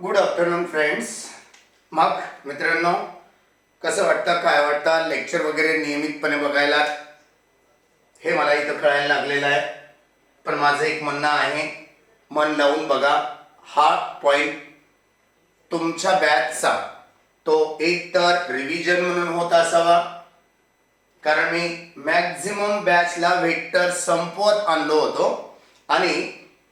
Good afternoon friends. मग मित्रांनो, कसं वाटतं, काय वाटतं लेक्चर वगैरे नियमितपणे बघायला? हे मला इथं कळायला लागलेलं आहे. पण माझं एक म्हणणं आहे, मन लावून बघा. हा पॉईंट तुमच्या बॅचचा तो एक तर रिव्हिजन म्हणून होत असावा, कारण मी मॅक्झिमम बॅचला वेक्टर संपवत आणलो होतो आणि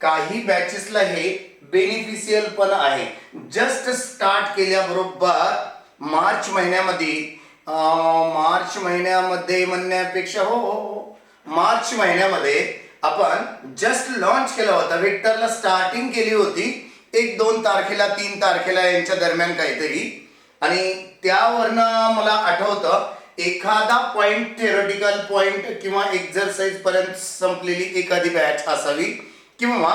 काही बॅचेसला हे बेनिफिशियल पण आहे. जस्ट स्टार्ट केल्याबरोबर मार्च महिन्यामध्ये म्हणण्यापेक्षा मार्च महिन्यामध्ये आपण जस्ट लॉन्च केला होता. वेक्टरला स्टार्टिंग केली होती 1-2 तारखेला 3 तारखेला यांच्या दरम्यान काहीतरी, आणि त्यावरनं मला आठवतं एखादा पॉइंट थेरोटिकल पॉइंट किंवा एक्झरसाइज पर्यंत संपलेली एखादी बॅच असावी, किंवा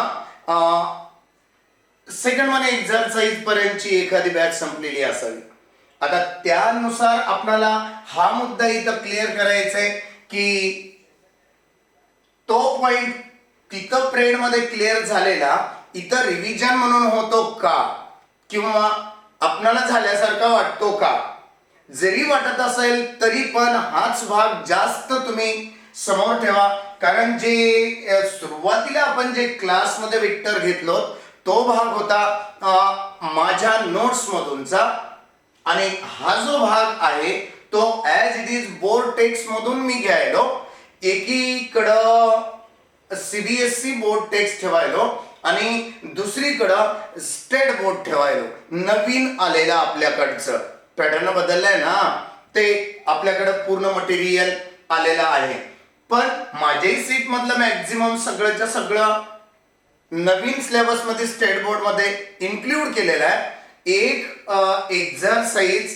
सेकंड वन एक्झरसाइज पर्यंतची एखादी बॅच संपलेली असावी. आता त्यानुसार आपल्याला हा मुद्दा इथं क्लिअर करायचा आहे की तो पॉइंट तिथं प्रेड मध्ये क्लिअर झालेला इथं रिव्हिजन म्हणून होतो का, किंवा आपल्याला झाल्यासारखा वाटतो का? जरी वाटत असेल तरी पण हाच भाग जास्त तुम्ही समोर ठेवा, कारण जे सुरुवातीला आपण जे क्लासमध्ये वेक्टर घेतलो तो भाग होता माझ्या नोट्स मधूनचा, आणि हा जो भाग आहे तो as it is board text मधून मी घ्यायलो. एकीकडं सीबीएसई बोर्ड टेक्स्ट ठेवायलो आणि दुसरीकडं स्टेट बोर्ड ठेवायलो. नवीन आलेला आपल्याकडचं पॅटर्न बदललाय ना, ते आपल्याकडं पूर्ण मटेरियल आलेलं आहे. पण माझ्याही सीट मधलं मॅक्झिमम सगळंच्या सगळं नवीन सिलेबस मध्ये स्टेट बोर्ड मध्ये इन्क्लूड केलेलं आहे. एक एक्झरसाइज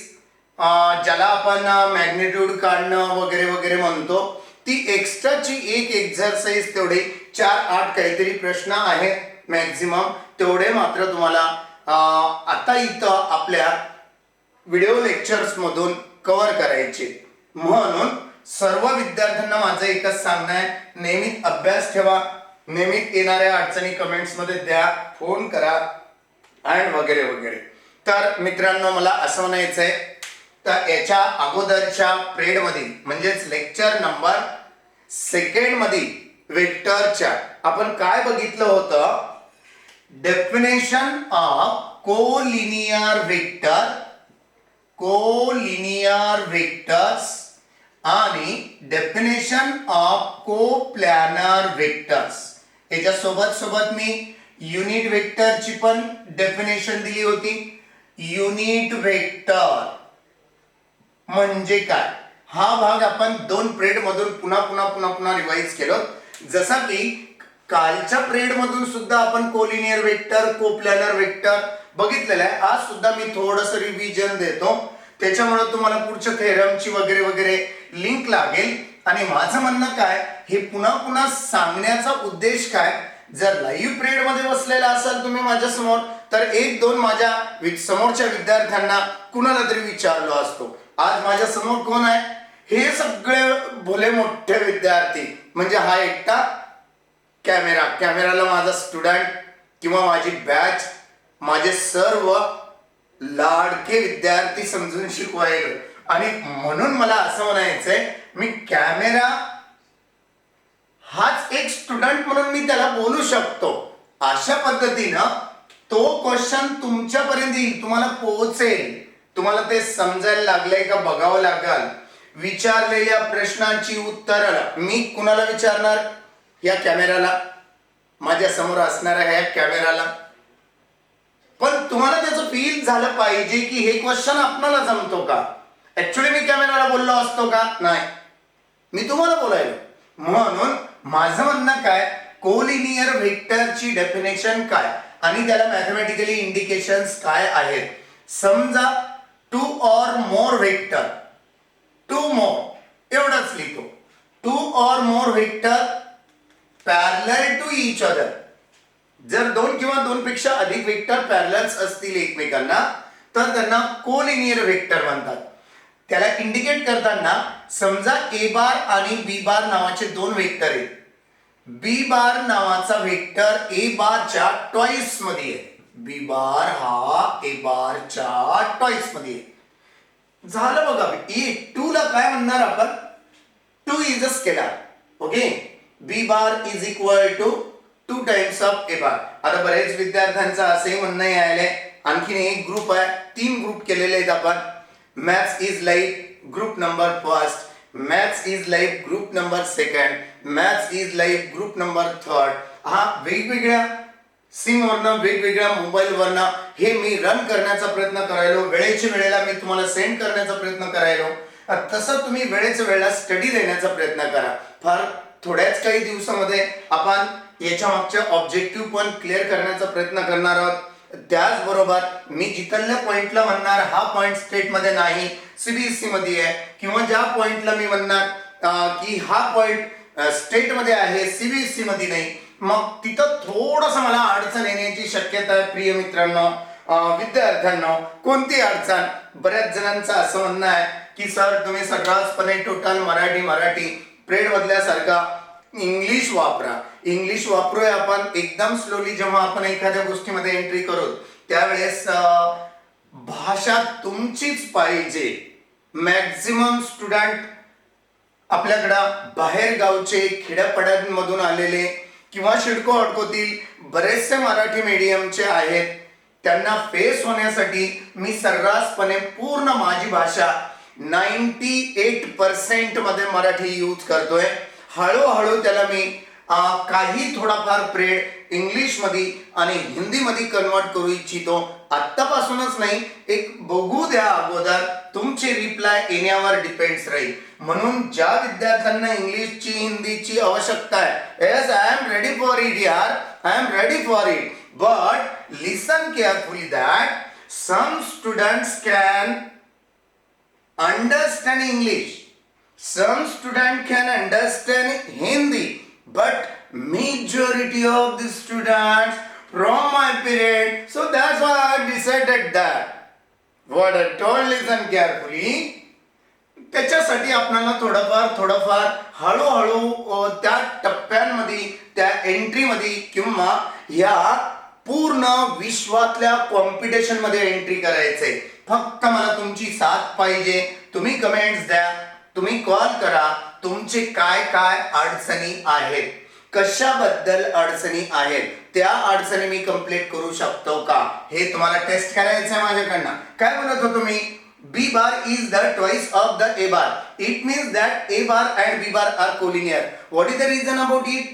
ज्याला आपण मॅग्निट्यूड काढणं वगैरे वगैरे म्हणतो, ती एक्स्ट्राची एक एक्झरसाइज तेवढे 4-8 काहीतरी प्रश्न आहेत मॅक्झिमम, तेवढे मात्र तुम्हाला आता इथं आपल्या व्हिडिओ लेक्चर्स मधून कव्हर करायचे. म्हणून सर्व विद्यार्थ्यांना माझं एकच सांगणं आहे, नेहमी अभ्यास ठेवा, नेहमी येणाऱ्या अडचणी कमेंट्स मध्ये द्या, फोन करा आणि वगैरे वगैरे. तर मित्रांनो, मला असं म्हणायचं आहे, तर याच्या अगोदरच्या प्रेड मध्ये म्हणजेच लेक्चर नंबर 2 मध्ये वेक्टरच्या आपण काय बघितलं होतं? डेफिनेशन ऑफ कोलिनियर वेक्टर्स आणि डेफिनेशन ऑफ कोप्लॅनर वेक्टर्स. याच्या सोबत मी युनिट वेक्टरची पण डेफिनेशन दिली होती. युनिट वेक्टर म्हणजे काय, हा भाग आपण 2 प्रेड मधून पुन्हा रिवाइज केलं. जसा की कालच्या प्रेड मधून सुद्धा आपण कोलिनियर वेक्टर, कोप्लॅनर वेक्टर बघितलेलं आहे. आज सुद्धा मी थोडंसं रिव्हिजन देतो, त्याच्यामुळे तुम्हाला पुढच्या थेरमची वगैरे वगैरे लिंक लागेल. आणि माझं म्हणणं काय, हे पुन्हा सांगण्याचा उद्देश काय, जर लाईव्ह प्रेड मध्ये बसलेला असाल तुम्ही माझ्या समोर, तर 1-2 माझ्या समोरच्या विद्यार्थ्यांना कुणाला तरी विचारलो असतो. आज माझ्या समोर कोण आहे? हे सगळे भोले मोठे विद्यार्थी, म्हणजे हा एकटा कॅमेराला माझा स्टुडंट किंवा माझी बॅच, माझे सर्व लाडके विद्यार्थी समजून शिकवायला. आणि म्हणून मला असं म्हणायचंय, मी कॅमेरा हाच एक स्टुडंट म्हणून मी त्याला बोलू शकतो. अशा पद्धतीनं तो क्वेश्चन तुमच्यापर्यंत येईल, तुम्हाला पोहोचेल. तुम्हाला ते समजायला लागलंय का बघावं लागेल. विचारलेल्या प्रश्नांची उत्तरं मी कुणाला विचारणार? या कॅमेराला, माझ्या समोर असणाऱ्या ह्या कॅमेराला. पण तुम्हाला त्याचं फील झालं पाहिजे की हे क्वेश्चन आपल्याला जमतो का. ऍक्च्युअली मी कॅमेराला बोललो असतो का? नाही, मी तुम्हाला बोलायलो. म्हणून माझं म्हणणं काय, कोलिनियर वेक्टरची डेफिनेशन काय आणि त्याला मॅथमॅटिकली इंडिकेशन्स काय आहेत. समजा 2 or more वेक्टर, 2 more एवढंच लिहितो. 2 or more vector parallel to each other. जर 2 किंवा 2 पेक्षा अधिक वेक्टर पॅरलल्स असतील एकमेकांना, तर त्यांना कोलिनियर वेक्टर म्हणतात. त्याला इंडिकेट करताना समजा ए बार आणि बी बार नावाचे 2 वेक्टर आहेत. बी बार नावाचा वेक्टर ए बारच्या ट्वाइस मध्ये आहे. बी बार हा ए बारच्या टॉईस मध्ये आहे. झालं बघा. टू ला काय म्हणणार आपण? Two is a scalar. Okay. B bar is equal to 2 times of A bar. आता बरेच विद्यार्थ्यांचं असंही म्हणणं आलंय, आणखीन एक ग्रुप आहे, 3 ग्रुप केलेले आहेत आपण. Maths is like group number first, maths is like group number second, maths is like group number third. हा वेगवेगळ्या सिम वरनं, वेगवेगळ्या मोबाईल वरनं हे मी रन करण्याचा प्रयत्न करायलो. वेळेच्या वेळेला मी तुम्हाला सेंड करण्याचा प्रयत्न करायलो. तसं तुम्ही वेळेच्या वेळेला स्टडी देण्याचा प्रयत्न करा. फार थोड्याच काही दिवसामध्ये आपण याच्या मागच्या ऑब्जेक्टिव्ह पण क्लिअर करण्याचा प्रयत्न करणार आहोत. त्याचबरोबर मी जिथल्या पॉइंटला म्हणणार हा पॉइंट स्टेट मध्ये नाही, सीबीएसई मध्ये आहे, किंवा ज्या पॉइंटला मी म्हणणार की हा पॉइंट स्टेट मध्ये आहे, सीबीएसई मध्ये नाही, मग तिथं थोडस मला अडचण येण्याची शक्यता आहे. प्रिय मित्रांनो, विद्यार्थ्यांनो, कोणती अडचण? बऱ्याच जणांचं असं म्हणणं आहे की सर तुम्ही सर्रासपणे टोटल मराठी प्रेड मधल्यासारखा इंग्लिश वापरा. इंग्लिश वापरूया आपण एकदम स्लोली. जेव्हा आपण एखाद्या गोष्टीमध्ये एंट्री करू त्यावेळेस भाषा तुमचीच पाहिजे. मॅक्झिमम स्टुडंट आपल्याकडं बाहेर गावचे, खेड्यापाड्यांमधून आलेले किंवा शिडको अडकोतील बरेचसे मराठी मीडियमचे आहेत. त्यांना फेस होण्यासाठी मी सर्रासपणे पूर्ण माझी भाषा 98% मध्ये मराठी यूज करतोय. हळूहळू त्याला मी काही थोडाफार प्रेड इंग्लिश मध्ये आणि हिंदी मध्ये कन्वर्ट करू इच्छितो. आत्तापासूनच नाही, एक बघू द्या अगोदर, तुमचे रिप्लाय येण्यावर डिपेंड्स राहील. म्हणून ज्या विद्यार्थ्यांना इंग्लिशची, हिंदीची आवश्यकता आहे, yes I am ready for it यार, I am ready for it. But listen carefully that some students can understand English, some student can understand Hindi, but majority of the students from my period, so that's why I decided that what I told, listen carefully. त्याच्यासाठी आपल्याला थोडंफार हळूहळू त्या टप्प्यांमध्ये, त्या एंट्रीमध्ये किंवा या पूर्ण विश्वातल्या कॉम्पिटिशन मध्ये एंट्री करायचंय. फक्त मला तुमची साथ पाहिजे. तुम्ही कमेंट्स द्या, तुम्ही कॉल करा, तुमचे काय काय अडचणी आहेत, कशाबद्दल अडचणी आहेत, त्या अडचणी मी कंप्लीट करू शकतो का, हे तुम्हाला टेस्ट करायचं आहे माझ्याकडनं. काय म्हणत होतो मी? B bar is the twice of the A bar. It means that A bar and B bar are collinear. What is the reason about it?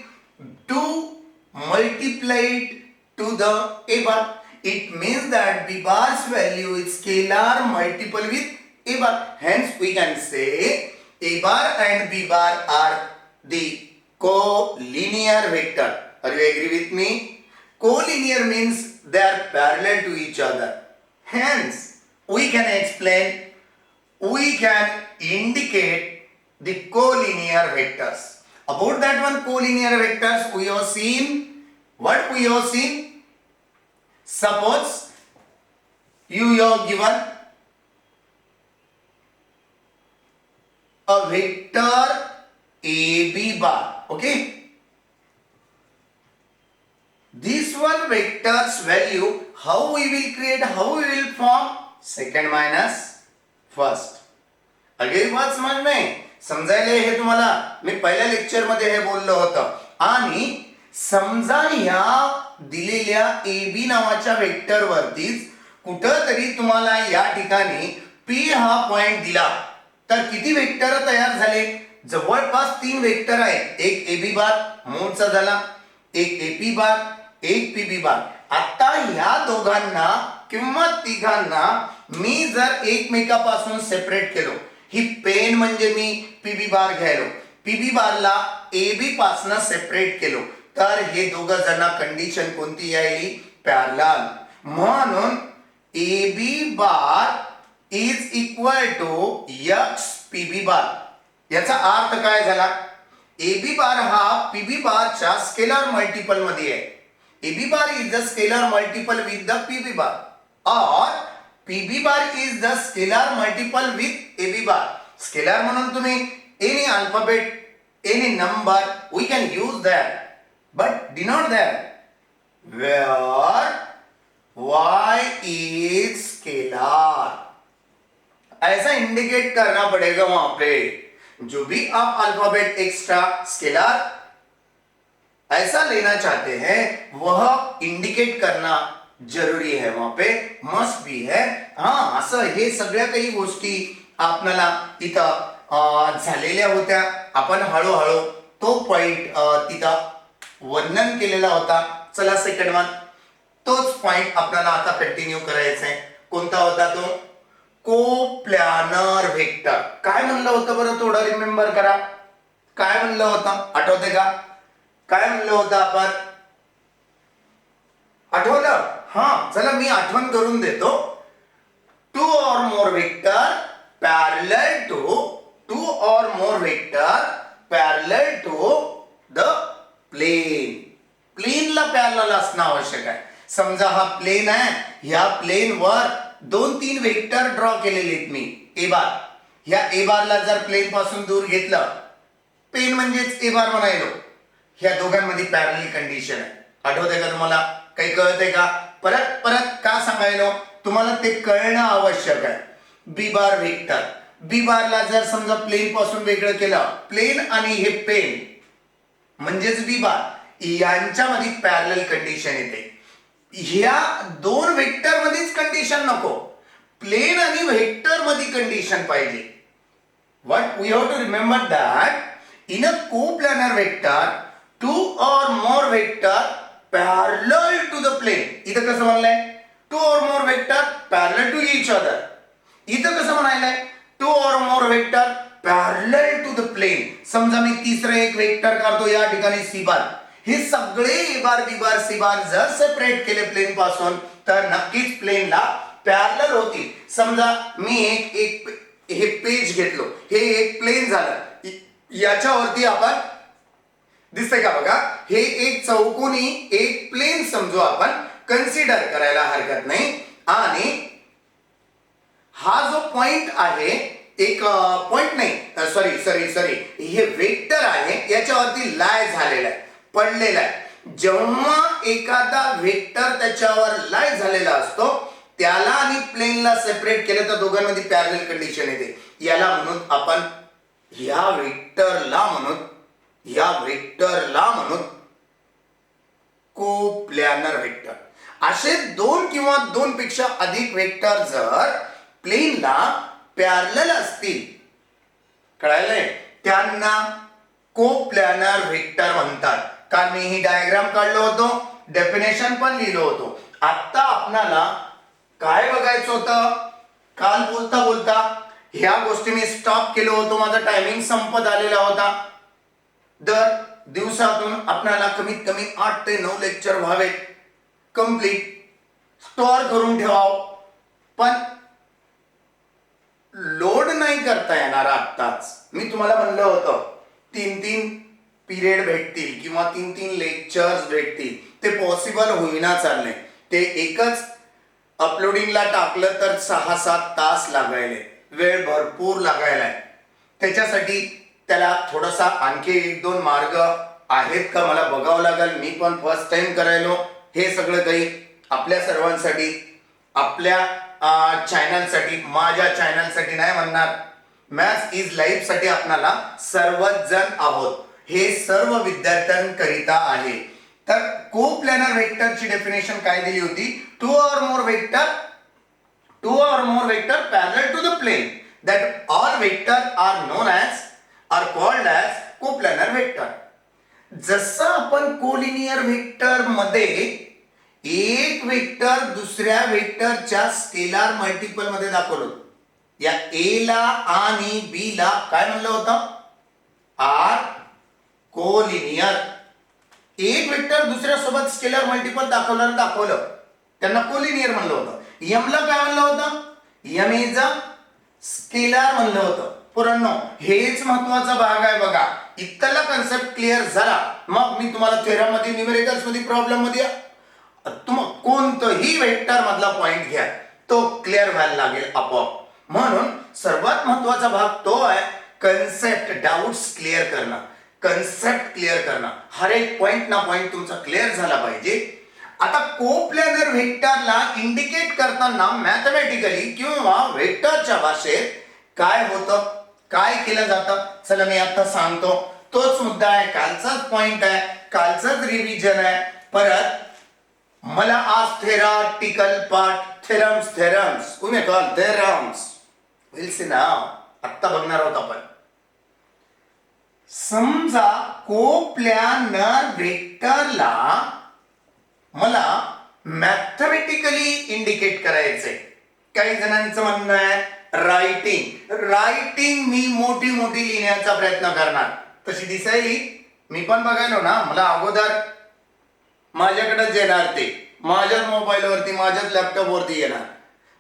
2 multiplied to the A bar. It means that B bar's value is scalar multiple with A bar. Hence we can say A bar and B bar are the collinear vector. Are you agree with me? Collinear means they are parallel to each other. Hence we can explain, we can indicate the collinear vectors. About that one collinear vectors we have seen. What we have seen? Suppose you are given a vector AB bar. Okay? This one vector's value, how we will create, how we will form? Second minus first. Again बात समज नाही, समजायला हे तुम्हाला मी पहिल्या lecture मध्ये हे बोललो होतं. आणि समजा या दिलेल्या ए बी नावाच्या वेक्टर वरतीच कुठंतरी तुम्हाला या ठिकाणी पी हा पॉइंट दिला तर किती वेक्टर तयार झाले? जवळपास 3 वेक्टर आहेत. एक ए बी बार मूळचा झाला, एक ए पी बार, एक पी बी बार. आता ह्या दोघांना किंवा तिघांना मी जर एकमेकापासून सेपरेट केलो, ही पेन म्हणजे मी पीबी बार घ्यायलो, पीबी बारला एबी पासून सेपरेट केलो, तर हे दोघं जण कंडिशन कोणती यायली? पॅरलल. म्हणून AB bar is equal to X PB bar. याचा अर्थ काय झाला? एबी बार हा पीबी बारच्या स्केलर मल्टिपल मध्ये आहे. AB bar is the scalar multiple with the PB bar, or PB bar is the scalar multiple with AB bar. Scalar म्हणून तुम्ही any alphabet, any number we can use that, but denote that where y is scalar, ऐसा indicate करना पड़ेगा वहां पे। जो भी आप alphabet extra scalar ऐसा लेना चाहते हैं वह इंडिकेट करना जरुरी है, वहां पे मस्ट बी है। हा, असं हे सगळ्या काही गोष्टी आपल्याला इथं झालेल्या होत्या। आपण हळूहळू तो पॉइंट तिथं वर्णन केलेला होता। चला सेकंड वन, तोच पॉइंट आपल्याला आता कंटिन्यू करायचा आहे। कोणता होता तो? Coplanar vector. काय म्हणलं होतं बरं, थोडं रिमेंबर करा, काय म्हणलं होतं, आठवते का? काय म्हणलं होतं आपण? आठवलं? हा, चला मी आठवण करून देतो। Two or more vector parallel to the plane. प्लेनला पॅरलल असणं आवश्यक आहे। समजा हा प्लेन आहे, ह्या प्लेन वर 2-3 वेक्टर ड्रॉ केलेले आहेत मी, ए बार। ह्या ए बारला जर प्लेन पासून दूर घेतलं, पेन म्हणजेच ए बार म्हणायलो, ह्या दोघांमध्ये पॅरलल कंडिशन आहे। आठवतंय का तुम्हाला? काही कळतंय का? परत परत का सांगायलो? तुम्हाला ते कळणं आवश्यक आहे। बी बार वेक्टर, बी बारला जर समजा प्लेन पासून वेगळं केलं, प्लेन आणि हे पेन म्हणजेच बी बार, यांच्यामध्ये पॅरलल कंडिशन येते। ह्या दोन वेक्टर मध्येच कंडिशन नको, प्लेन आणि वेक्टर मध्ये कंडिशन पाहिजे। What we have to remember that in a coplanar vector, two or more vector parallel to the plane. इथं कसं म्हणलंय? Two or more vector parallel to each other. इथं कसं म्हणायलंय? Two or more vector parallel to the plane. समजा मी तिसरं एक vector काढतो या ठिकाणी सी बार। हे सगळे ए बार बी बार सी बार जर सेपरेट केले प्लेन पासून तर नक्कीच प्लेनला पॅरलल होतील। समजा मी एक हे पेज घेतलो, हे एक प्लेन झालं, याच्यावरती आपण दिसतंय का बघा, हे एक चौकोनी एक प्लेन समजू आपण, कन्सिडर करायला हरकत नाही। आणि हा जो पॉइंट आहे, एक पॉइंट नाही, सॉरी हे वेक्टर आहे, याच्यावरती लाय झालेला आहे, पडलेला आहे। जेव्हा एखादा वेक्टर त्याच्यावर लाय झालेला असतो, त्याला आणि प्लेनला सेपरेट केलं तर दोघांमध्ये पॅरलल कंडिशन येते। याला म्हणून आपण ह्या वेक्टरला म्हणून कोप्लॅनर वेक्टर। असे दोन किंवा दोन पेक्षा अधिक वेक्टर जर प्लेनला पॅरलल असतील, कळायलंय, त्यांना कोप्लॅनर वेक्टर म्हणतात। काल मी ही डायग्राम काढलो होतो, डेफिनेशन पण लिहिलो होतो। आता आपल्याला काय बघायचं होतं? काल बोलता बोलता ह्या गोष्टी मी स्टॉप केलो होतो, माझा टायमिंग संपत आलेला होता। दर दिवसातून आपल्याला कमीत कमी 8 ते 9 लेक्चर व्हावेत कंप्लीट, स्टोअर करून ठेवावं। पण लोड नाही करता येणार आत्ताच। मी तुम्हाला म्हणलं होतं 3-3 पिरियड भेटतील किंवा 3-3 लेक्चर्स भेटतील, ते पॉसिबल होईना चाललंय। ते एकच अपलोडिंगला टाकलं तर 6-7 तास लागायले, वेळ भरपूर लागायलाय। त्याच्यासाठी त्याला थोडासा आणखी 1-2 मार्ग आहेत का मला बघावं लागेल। मी पण फर्स्ट टाइम करायलो हे सगळं काही आपल्या सर्वांसाठी, आपल्या चॅनलसाठी, माझ्या चॅनलसाठी नाही म्हणणार, मॅथ्स इज लाईफ साठी आपल्याला सर्वच जण आहोत, हे सर्व विद्यार्थ्यांकरिता आहे। तर कोप्लॅनर वेक्टरची डेफिनेशन काय दिली होती? To or more vector parallel to the plane, that all vector are called as coplanar vector. जसं आपण कोलिनियर वेक्टर मध्ये एक वेक्टर दुसऱ्या वेक्टरच्या स्केलर मल्टिपल मध्ये दाखवलं, या ए ला आणि बी ला काय म्हणलं होतं? R collinear. एक वेक्टर दुसऱ्या सोबत स्केलर मल्टिपल दाखवलं, त्यांना कोलिनियर म्हणलं होतं। एम ला काय म्हणलं होतं? एम इज अ स्केलर म्हणलं होतं। पुरांनो, हेच महत्वाचा भाग आहे बघा। इतला कन्सेप्ट क्लिअर झाला, मग मी तुम्हाला थेरम मध्ये, न्यूमेरिकल्स मध्ये, प्रॉब्लेम मध्ये कोणतंही वेक्टर मधला पॉइंट घ्या, तो क्लिअर व्हायला लागेल आपोआप। म्हणून सर्वात महत्वाचा भाग तो आहे कन्सेप्ट, डाउट्स क्लिअर करणं, कन्सेप्ट क्लिअर करणं। हर एक पॉइंट ना पॉइंट तुमचा क्लिअर झाला पाहिजे। आता कोप्लॅनर व्हेक्टरला इंडिकेट करताना मॅथमॅटिकली किंवा व्हेक्टरच्या भाषेत काय होतं, काय केलं जातं, चला मी आता सांगतो. तोच मुद्दा आहे, कालचाच पॉइंट आहे, कालचाच रिव्हिजन आहे. परत मला आज थेरॉटिकल पार्ट थेरम्स कुणी call theorems will see now आत्ता बघणार आहोत आपण. समजा कोप्लॅनर व्हेक्टरला मला मॅथमॅटिकली इंडिकेट करायचंय. काही जणांचं म्हणणं आहे रायटिंग मी मोठी मोठी लिहिण्याचा प्रयत्न करणार. तशी दिसायली मी पण बघायलो ना, मला अगोदर माझ्याकडेच येणार, ते माझ्याच मोबाईलवरती माझ्याच लॅपटॉपवरती येणार.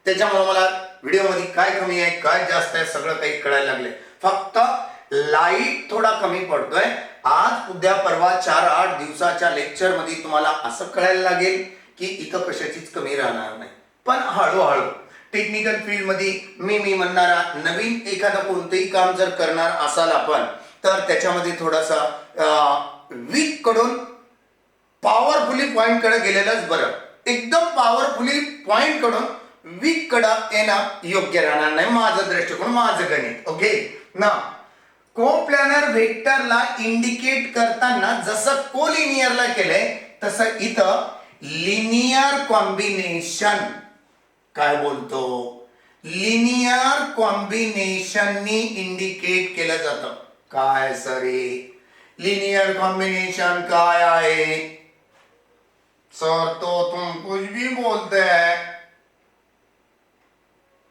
त्याच्यामुळे मला व्हिडिओमध्ये काय कमी आहे काय जास्त आहे सगळं काही कळायला लागले. फक्त लाईट थोडा कमी पडतोय. आज उद्या परवा 4-8 दिवसाच्या लेक्चर मध्ये तुम्हाला असं कळायला लागेल की इथं कशाचीच कमी राहणार नाही. पण हळूहळू टेक्निकल फील्ड मध्ये मी म्हणणारा नवीन एखादं कोणतंही काम जर करणार असाल आपण, तर त्याच्यामध्ये थोडासा वीक कडून पॉवरफुली पॉइंट कडे गेलेलंच बरं. एकदम पॉवरफुली पॉइंट कडून वीक कडे येणं योग्य राहणार नाही, माझं दृष्टिकोन, माझं गणित. ओके ना. कोप्लॅनर व्हेक्टरला इंडिकेट करताना जसं कोलिनियरला केलंय तसं इथं लिनियर कॉम्बिनेशन काय बोलतो, लिनियर कॉम्बिनेशननी इंडिकेट केलं जातं. काय सरे लिनियर कॉम्बिनेशन काय आहे सर, तो तुम कुछ भी बोलते हैं.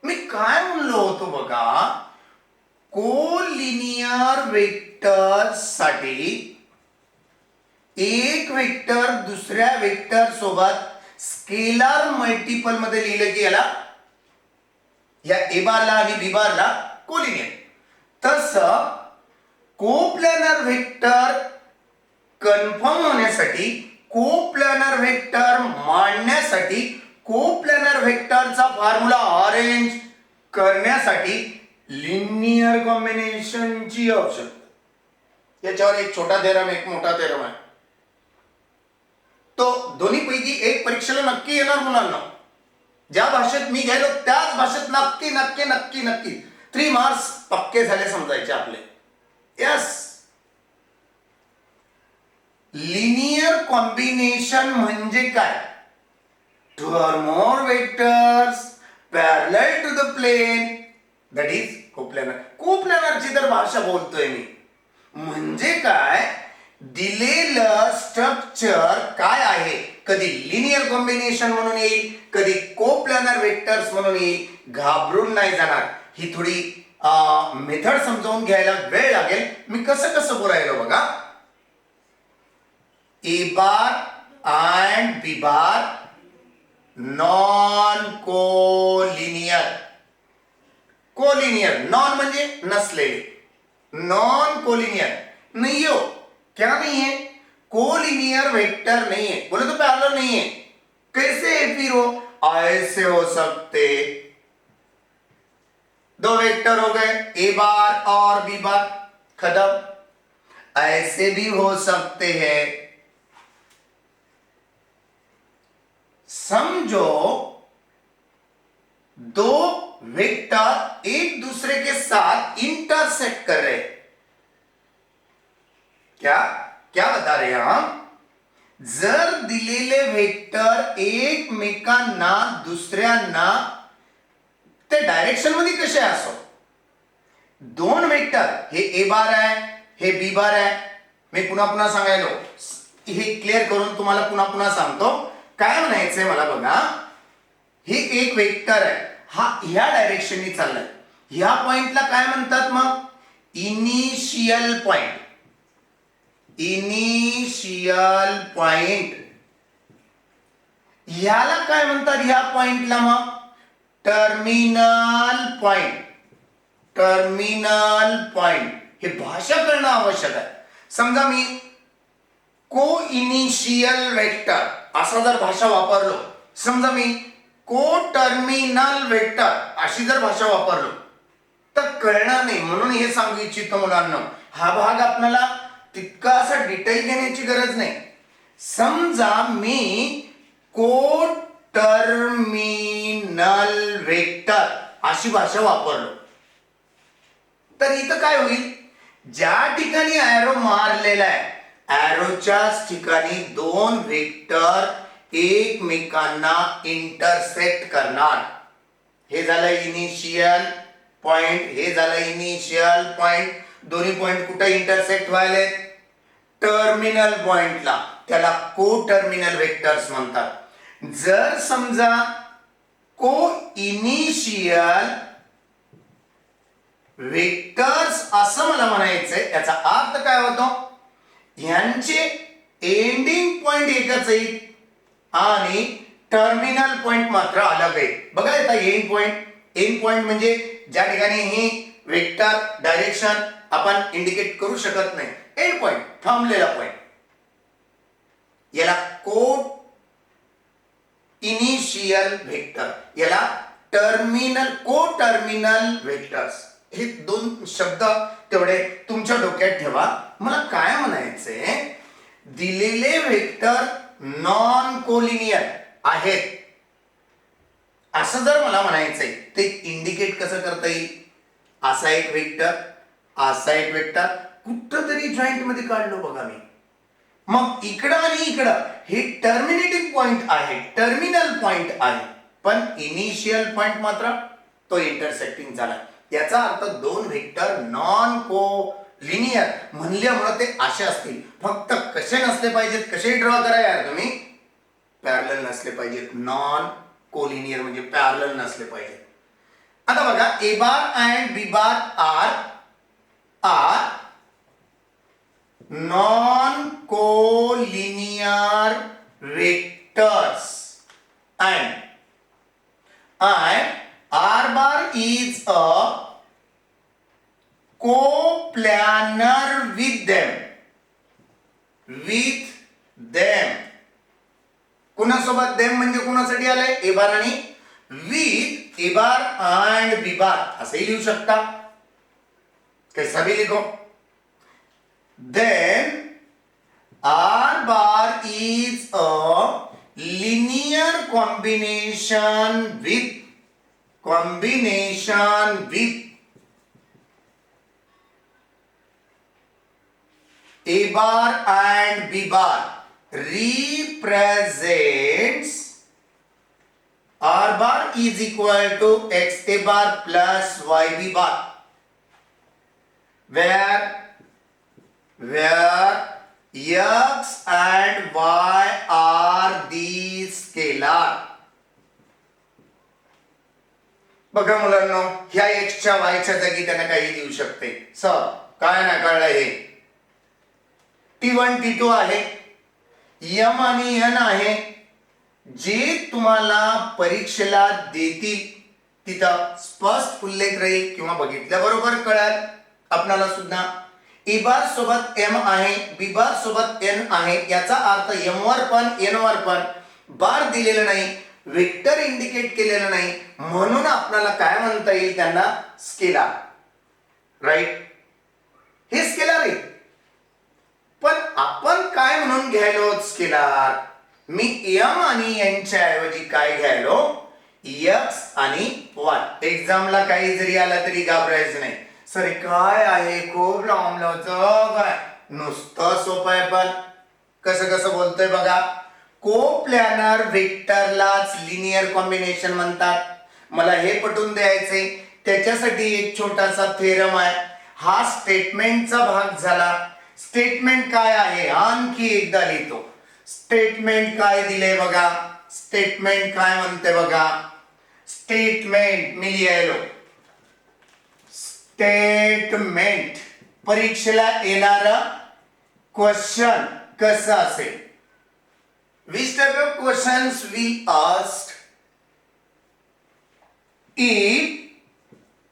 मी काय म्हणलो होतो बघा, कोलिनियर वेक्टर साठी एक वेक्टर दुसऱ्या वेक्टर सोबत स्केलर मल्टिपल मध्ये लिहिलं की याला, या ए बारला आणि बी बारला कोलिनियर. तसं कोप्लॅनर व्हेक्टर कन्फर्म होण्यासाठी, कोप्लॅनर व्हेक्टर मांडण्यासाठी, कोप्लॅनर व्हेक्टरचा फॉर्म्युला अरेंज करण्यासाठी लिनियर कॉम्बिनेशनची आवश्यकता. याच्यावर एक छोटा थेरम एक मोठा थेरम आहे. तो दोन्ही पैकी एक परीक्षेला नक्की येणार मुलांना. ज्या भाषेत मी गेलो त्याच भाषेत नक्की नक्की नक्की नक्की 3 मार्क्स पक्के झाले समजायचे आपले. यस, लिनियर कॉम्बिनेशन म्हणजे काय? Two or more vectors parallel to the plane, that is coplanar. कोप्लॅनरची तर भाषा बोलतोय मी. म्हणजे काय, दिलेलं स्ट्रक्चर काय आहे, कधी लिनियर कॉम्बिनेशन म्हणून येईल, कधी कोप्लॅनर वेक्टर्स म्हणून येईल. घाबरून नाही जाणार. ही थोडी मेथड समजावून घ्यायला वेळ लागेल. मी कसं कसं बोलायलो बघा. A bar and B bar non collinear. Collinear non म्हणजे नसलेले, नॉन कोलिनियर नहीं हो. क्या नहीं है? कोलिनियर वेक्टर नहीं है. बोले तो पैरेलल नहीं है. कैसे है फिर वो? ऐसे हो सकते. दो वेक्टर हो गए ए बार और बी बार, खत्म. ऐसे भी हो सकते हैं. समझो दो वेक्टर एक दूसरे के साथ इंटरसेक्ट कर रहे. क्या क्या बता रहे हैं हम? जर दिलेले वेक्टर एकमेकांना दुसऱ्यांना ते डायरेक्शन मध्ये कसे असो, दोन वेक्टर हे ए बार आहे हे बी बार आहे. मी पुन्हा पुन्हा सांगायलो, हे क्लिअर करून तुम्हाला पुन्हा पुन्हा सांगतो. काय म्हणायचंय मला बघा, हे एक वेक्टर आहे, हा ह्या डायरेक्शननी चाललाय. ह्या पॉइंटला काय म्हणतात मग? Initial point. Initial point. ह्याला काय म्हणतात ह्या पॉइंटला मग? Terminal point. Terminal point. हे भाषा करणं आवश्यक आहे. समजा मी को इनिशियल वेक्टर असा जर भाषा वापरलो, समजा मी को टर्मिनल वेक्टर अशी जर भाषा वापरलो तर कळणार नाही. म्हणून हे सांगू इच्छितो मुलांना, हा भाग आपल्याला तितका असा डिटेल घेण्याची गरज नाही. समजा मी कोटर्मिनल वेक्टर अशी भाषा वापरलो. तर इथं काय होईल, ज्या ठिकाणी ॲरो मारलेला आहे ॲरोच्याच ठिकाणी दोन वेक्टर एकमेकांना इंटरसेक्ट करणार. हे झालं इनिशियल पॉइंट, हे झालं इनिशियल पॉइंट. दोन्ही पॉइंट कुठे इंटरसेक्ट व्हायले, टर्मिनल पॉइंटला. त्याला को टर्मिनल वेक्टर्स म्हणतात. जर समजा को इनिशियल वेक्टर्स असं मला म्हणायचंय, याचा अर्थ काय होतो, यांचे एंडिंग पॉइंट एकच आहे आणि टर्मिनल पॉइंट मात्र अलग आहे. बघा आता एंड पॉइंट म्हणजे ज्या ठिकाणी ही वेक्टर डायरेक्शन आपण इंडिकेट करू शकत नाही, एंड पॉइंट थांबलेला पॉइंट, याला को इनिशियल वेक्टर, याला को टर्मिनल वेक्टर्स. हे दोन शब्द तेवढे तुमच्या डोक्यात ठेवा. मला काय म्हणायचंय, दिलेले वेक्टर नॉन कोलिनियर आहेत असं जर मला म्हणायचंय, ते इंडिकेट कसं करता येईल. असा एक वेक्टर, असा एक वेक्टर कुठंतरी जॉईंट मध्ये काढलो बघा मी. मग इकडं आणि इकडं हे टर्मिनेटिंग पॉइंट आहे, टर्मिनल पॉइंट आहे, पण इनिशियल पॉइंट मात्र तो इंटरसेक्टिंग झाला. याचा अर्थ दोन वेक्टर नॉन लिनियर म्हणल्यामुळे ते असे असतील. फक्त कसे नसले पाहिजेत, कसे ड्रॉ करा यार तुम्ही, पॅरलल नसले पाहिजेत. नॉन कोलिनियर म्हणजे पॅरलल नसले पाहिजेत. आता बघा, A bar and B bar are non collinear vectors and R bar is a coplanar with them. कुणासोबत them म्हणजे कुणासाठी आलंय, ए बार आणि with A bar and B बार असंही लिहू शकता, कैसा भी लिखो. Then R bar is a linear combination with A bar and B bar represents R bar is equal to X A bar plus Y B bar, where X and Y are the scalar. बघा मुलांनो, ह्या एक्सच्या वायच्या जागी त्यांना काही देऊ शकते. Sir काय नाही कळलं, हे T1 T2 आहे, M आणि N आहे. जे तुम्हाला परीक्षेला देतील तिथं स्पष्ट उल्लेख राहील किंवा बघितल्याबरोबर कळेल आपल्याला सुद्धा. ए बार सोबत M आहे, बी बार सोबत N आहे. याचा अर्थ M वर पण N वर पण बार दिलेला नाही, वेक्टर इंडिकेट केलेलं नाही, म्हणून आपल्याला काय म्हणता येईल, त्यांना स्केलार. राईट, हे स्केलार आहे. पण आपण काय म्हणून घ्यायलो स्केलार, मी M आणि N च्या ऐवजी काय घ्यायलो, X आणि Y. एक्झामला काही जरी आला तरी घाबरायचं नाही. सर काय आहे, खूप लांबलं काय, नुसतं सोपं आहे. पण कसं बोलतोय बघा, कोप्लॅनर वेक्टरलाच लिनियर कॉम्बिनेशन म्हणतात. मला हे पटवून द्यायचंय, त्याच्यासाठी एक छोटासा थेरम आहे. हा स्टेटमेंटचा भाग झाला. स्टेटमेंट काय आहे आणखी एकदा लिहितो. स्टेटमेंट काय दिले बघा, स्टेटमेंट काय म्हणते बघा. स्टेटमेंट मी लिहायलो, स्टेटमेंट परीक्षेला येणारा क्वेश्चन कसा असेल. Which type of questions we asked? If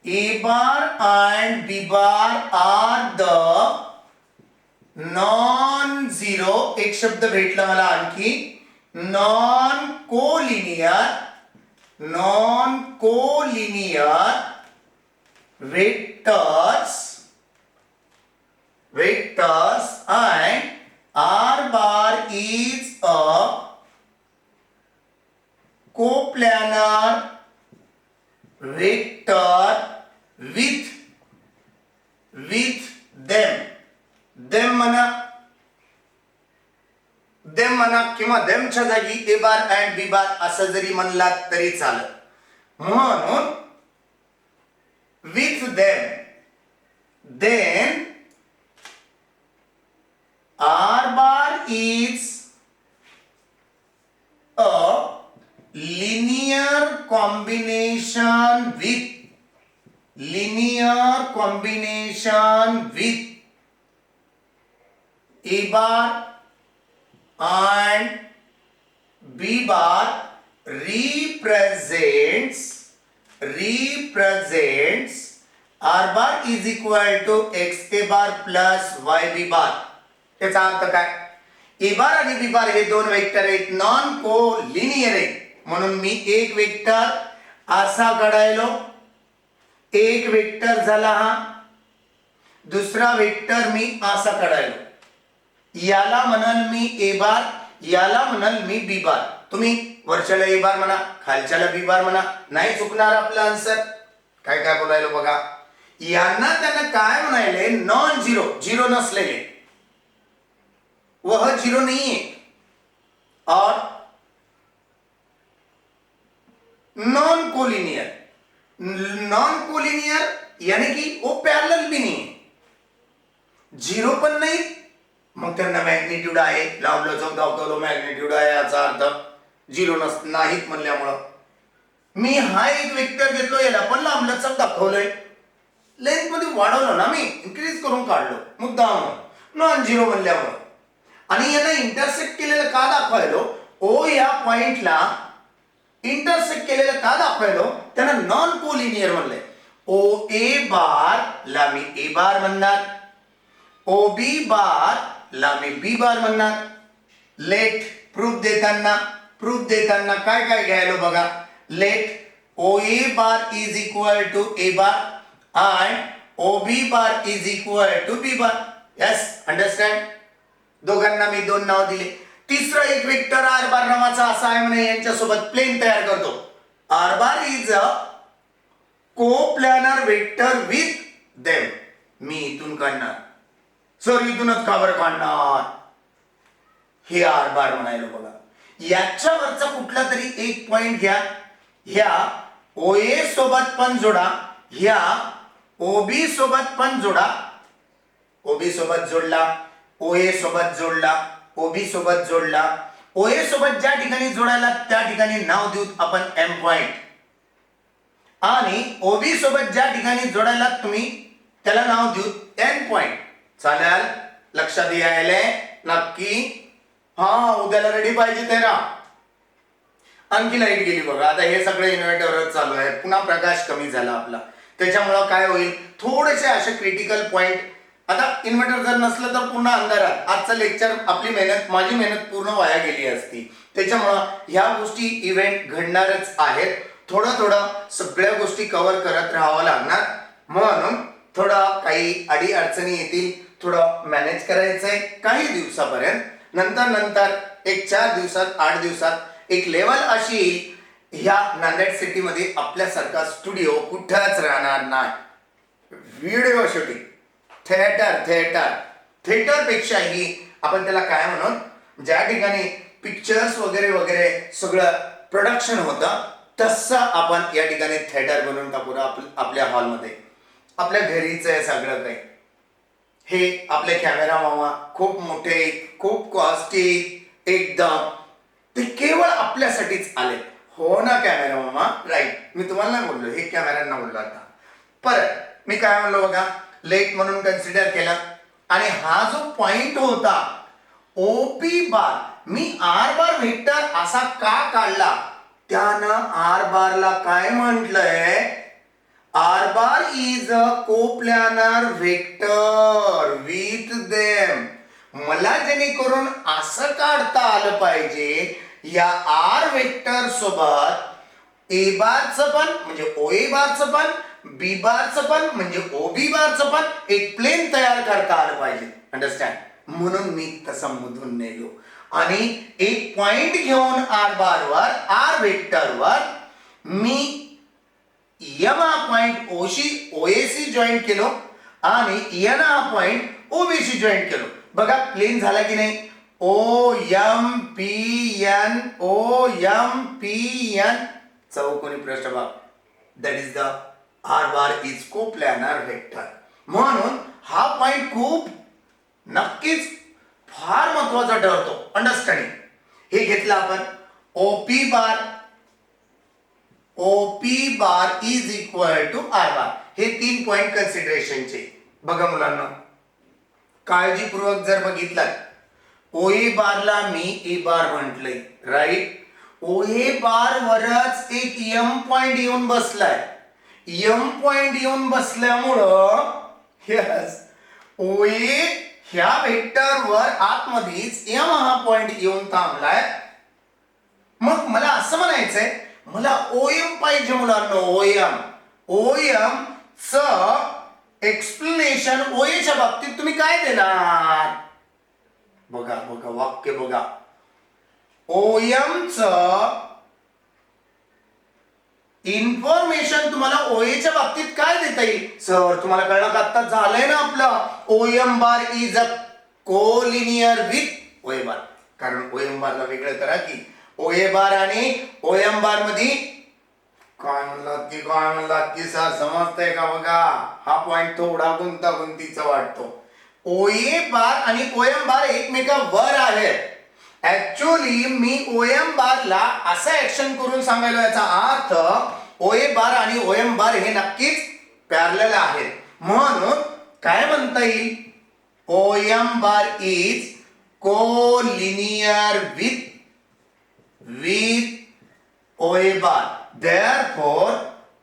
A bar and B bar are the non-zero, एक शब्द भेटला मला आणखी, non-collinear vectors and R bar is a vector with them म्हणा किंवा देमच्या जागी ए बार अँड बी बार असं जरी म्हणलात तरी चालत. म्हणून with them, then R bar is a linear combination with A bar and B bar represents R bar is equal to X A bar plus Y B bar. याचा अर्थ काय? ए बार आणि बी बार हे दोन वेक्टर आहेत, non को linear आहेत. म्हणून मी एक वेक्टर असा काढायलो, एक वेक्टर झाला हा, दुसरा वेक्टर मी असा काढायलो. याला म्हणाल मी ए बार, याला म्हणाल मी बी बार. तुम्ही वरच्याला ए बार म्हणा, खालच्याला बी बार म्हणा, नाही चुकणार आपलं आन्सर. काय काय बोलायलो बघा. यांना त्यांना काय म्हणायले? नॉन झिरो, झिरो नसलेले, वह जीरो नहीं है. और नॉन कोलिनियर यानी कि वो पैरेलल भी नहीं है, झिरो पण नाही, मग त्यांना मॅग्निट्यूड आहे. लावलं चौक दाखवलं मॅग्निट्यूड आहे, याचा अर्थ झिरो नाहीत म्हणल्यामुळं मी हा एक वेक्टर घेतलो, याला पण लांबलं चौक दाखवलंय, लेंथ मध्ये वाढवलं ना, मी इन्क्रीज करून काढलो मुद्दाम, नॉन झिरो म्हणल्यामुळं. आणि यांना इंटरसेक्ट केलेलं का दाखवायलो? ओ या पॉइंटला इंटरसेक्ट केलेलं का दाखवायलो? त्यांना नॉन कोलिनियर म्हणलंय. ओ ए बार ला मी ए बार म्हणणार, ओ बी बार ला मी बी बार म्हणणार. लेट प्रूफ देताना काय काय घ्यायलो बघा. Let O A bar is equal to A bar and O B bar is equal to B bar. Yes, understand. दोघांना मी दोन नाव दिले. तिसरा एक वेक्टर आर बार नावाचा असा आहे म्हणे, यांच्यासोबत प्लेन तयार करतो. R bar is a coplanar vector with them. मी इथून काढणार, सर इथूनच का बरं काढणार? हे आर बार म्हणायला बघा. याच्यावरचा कुठला तरी एक पॉइंट घ्या, ह्या ओ ए सोबत पण जोडा, ह्या ओ बी सोबत पण जोडा. ओबी सोबत जोडला, ओए सोबत जोडला, ओबी सोबत जोडला. ओए सोबत ज्या ठिकाणी जोडायला त्या ठिकाणी नाव देऊ आपण एम पॉइंट, आणि ओबी सोबत ज्या ठिकाणी जोडायला तुम्ही त्याला नाव देऊ एन पॉइंट. चालेल, लक्षात यायले नक्की. हा, उद्याला रेडी पाहिजे तेरा. आणखी लाईट गेली बघा. आता हे सगळं इन्व्हर्टरच चालू आहे, पुन्हा प्रकाश कमी झाला आपला, त्याच्यामुळं काय होईल, थोडेसे असे क्रिटिकल पॉइंट. आता इन्व्हर्टर जर नसलं तर पुन्हा अंधारात आजचं लेक्चर, आपली मेहनत, माझी मेहनत पूर्ण वाया गेली असती. त्याच्यामुळं ह्या गोष्टी इव्हेंट घडणारच आहेत. थोडं सगळ्या गोष्टी कव्हर करत राहावं लागणार. म्हणून थोडं काही अडी अडचणी येतील, थोडं मॅनेज करायचंय काही दिवसापर्यंत. नंतर एक 4 दिवसात 8 दिवसात एक लेवल अशी येईल, ह्या नांदेड सिटीमध्ये आपल्यासारखा स्टुडिओ कुठंच राहणार नाही. व्हिडिओ शूटिंग, थिएटर पेक्षाही आपण त्याला काय म्हणून, ज्या ठिकाणी पिक्चर्स वगैरे सगळं प्रोडक्शन होतं, तसं आपण या ठिकाणी थिएटर बनवून टाकू आपल्या हॉलमध्ये. आपल्या घरीच आहे सगळं काही. हे आपले कॅमेरा मामा खूप मोठे, खूप कॉस्टली एकदम, ते केवळ आपल्यासाठीच आले. हो ना कॅमेरा मामा? राईट, मी तुम्हाला नाही बोललो, हे कॅमेऱ्यांना बोललो. आता परत मी काय म्हणलो बघा, लेट म्हणून कन्सिडर केला. आणि हा जो पॉइंट होता ओपी बार, मी आर बार वेक्टर असा का काढला? त्यानं आर बारला काय म्हटलंय, R bar is a coplanar vector with them. मला जेणेकरून असं काढता आलं पाहिजे, या आर वेक्टर सोबत ए बारचं पण म्हणजे ओ ए बारचं पण, बी बारचं पण म्हणजे ओ बी बारचं पण एक प्लेन तयार करता आलं पाहिजे. अंडरस्टँड? म्हणून मी तसं मधून नेलो आणि एक पॉइंट घेऊन आर बारवर, आर वेक्टरवर मी एम हा पॉइंट ओएसी जॉईंट केलो आणि एन हा पॉइंट ओबीसी जॉईंट केलो. बघा प्लेन झाला की नाही. ओ एम पी एन चौकोनी पृष्ठभाग, that is the R bar is coplanar vector. म्हणून हा पॉइंट खूप नक्कीच फार महत्वाचा ठरतो. अंडरस्टँडिंग. हे घेतलं आपण. OP bar is equal to R bar. हे 3 पॉइंट कन्सिडरेशनचे. बघा मुलांना, काळजीपूर्वक जर बघितलं, ओए बारला मी ए बार म्हटलंय, राईट. ओए बार वरच एक एम पॉइंट येऊन बसलाय. एम पॉइंट येऊन बसल्यामुळं यस ओए ह्या वेक्टर वर आतमध्येच एम हा पॉइंट येऊन थांबलाय. मग मला असं म्हणायचंय, मला ओएम पाहिजे मुलांना. ओएम च एक्सप्लेनेशन ओएच्या बाबतीत तुम्ही काय देणार. बघा वाक्य बघा. ओएम च इन्फॉर्मेशन तुम्हाला ओएच्या बाबतीत काय देता येईल. सर तुम्हाला कळलं का, आता झालंय ना आपलं. OM bar is a collinear with OA bar. कारण ओएम बारला वेगळं करा की ओए बार आणि ओएम बार मध्ये काय म्हणलात की सर समजतंय का. बघा हा पॉइंट थोडा गुंतागुंतीचा वाटतो. ओए बार आणि ओएम बार एकमेकावर आहेत. ऍक्च्युअली मी ओएम बारला असं ऍक्शन करून सांगायला, याचा अर्थ ओए बार आणि ओएम बार हे नक्कीच पॅरलल आहेत. म्हणून काय म्हणता येईल, OM bar is collinear with OA bar. Therefore,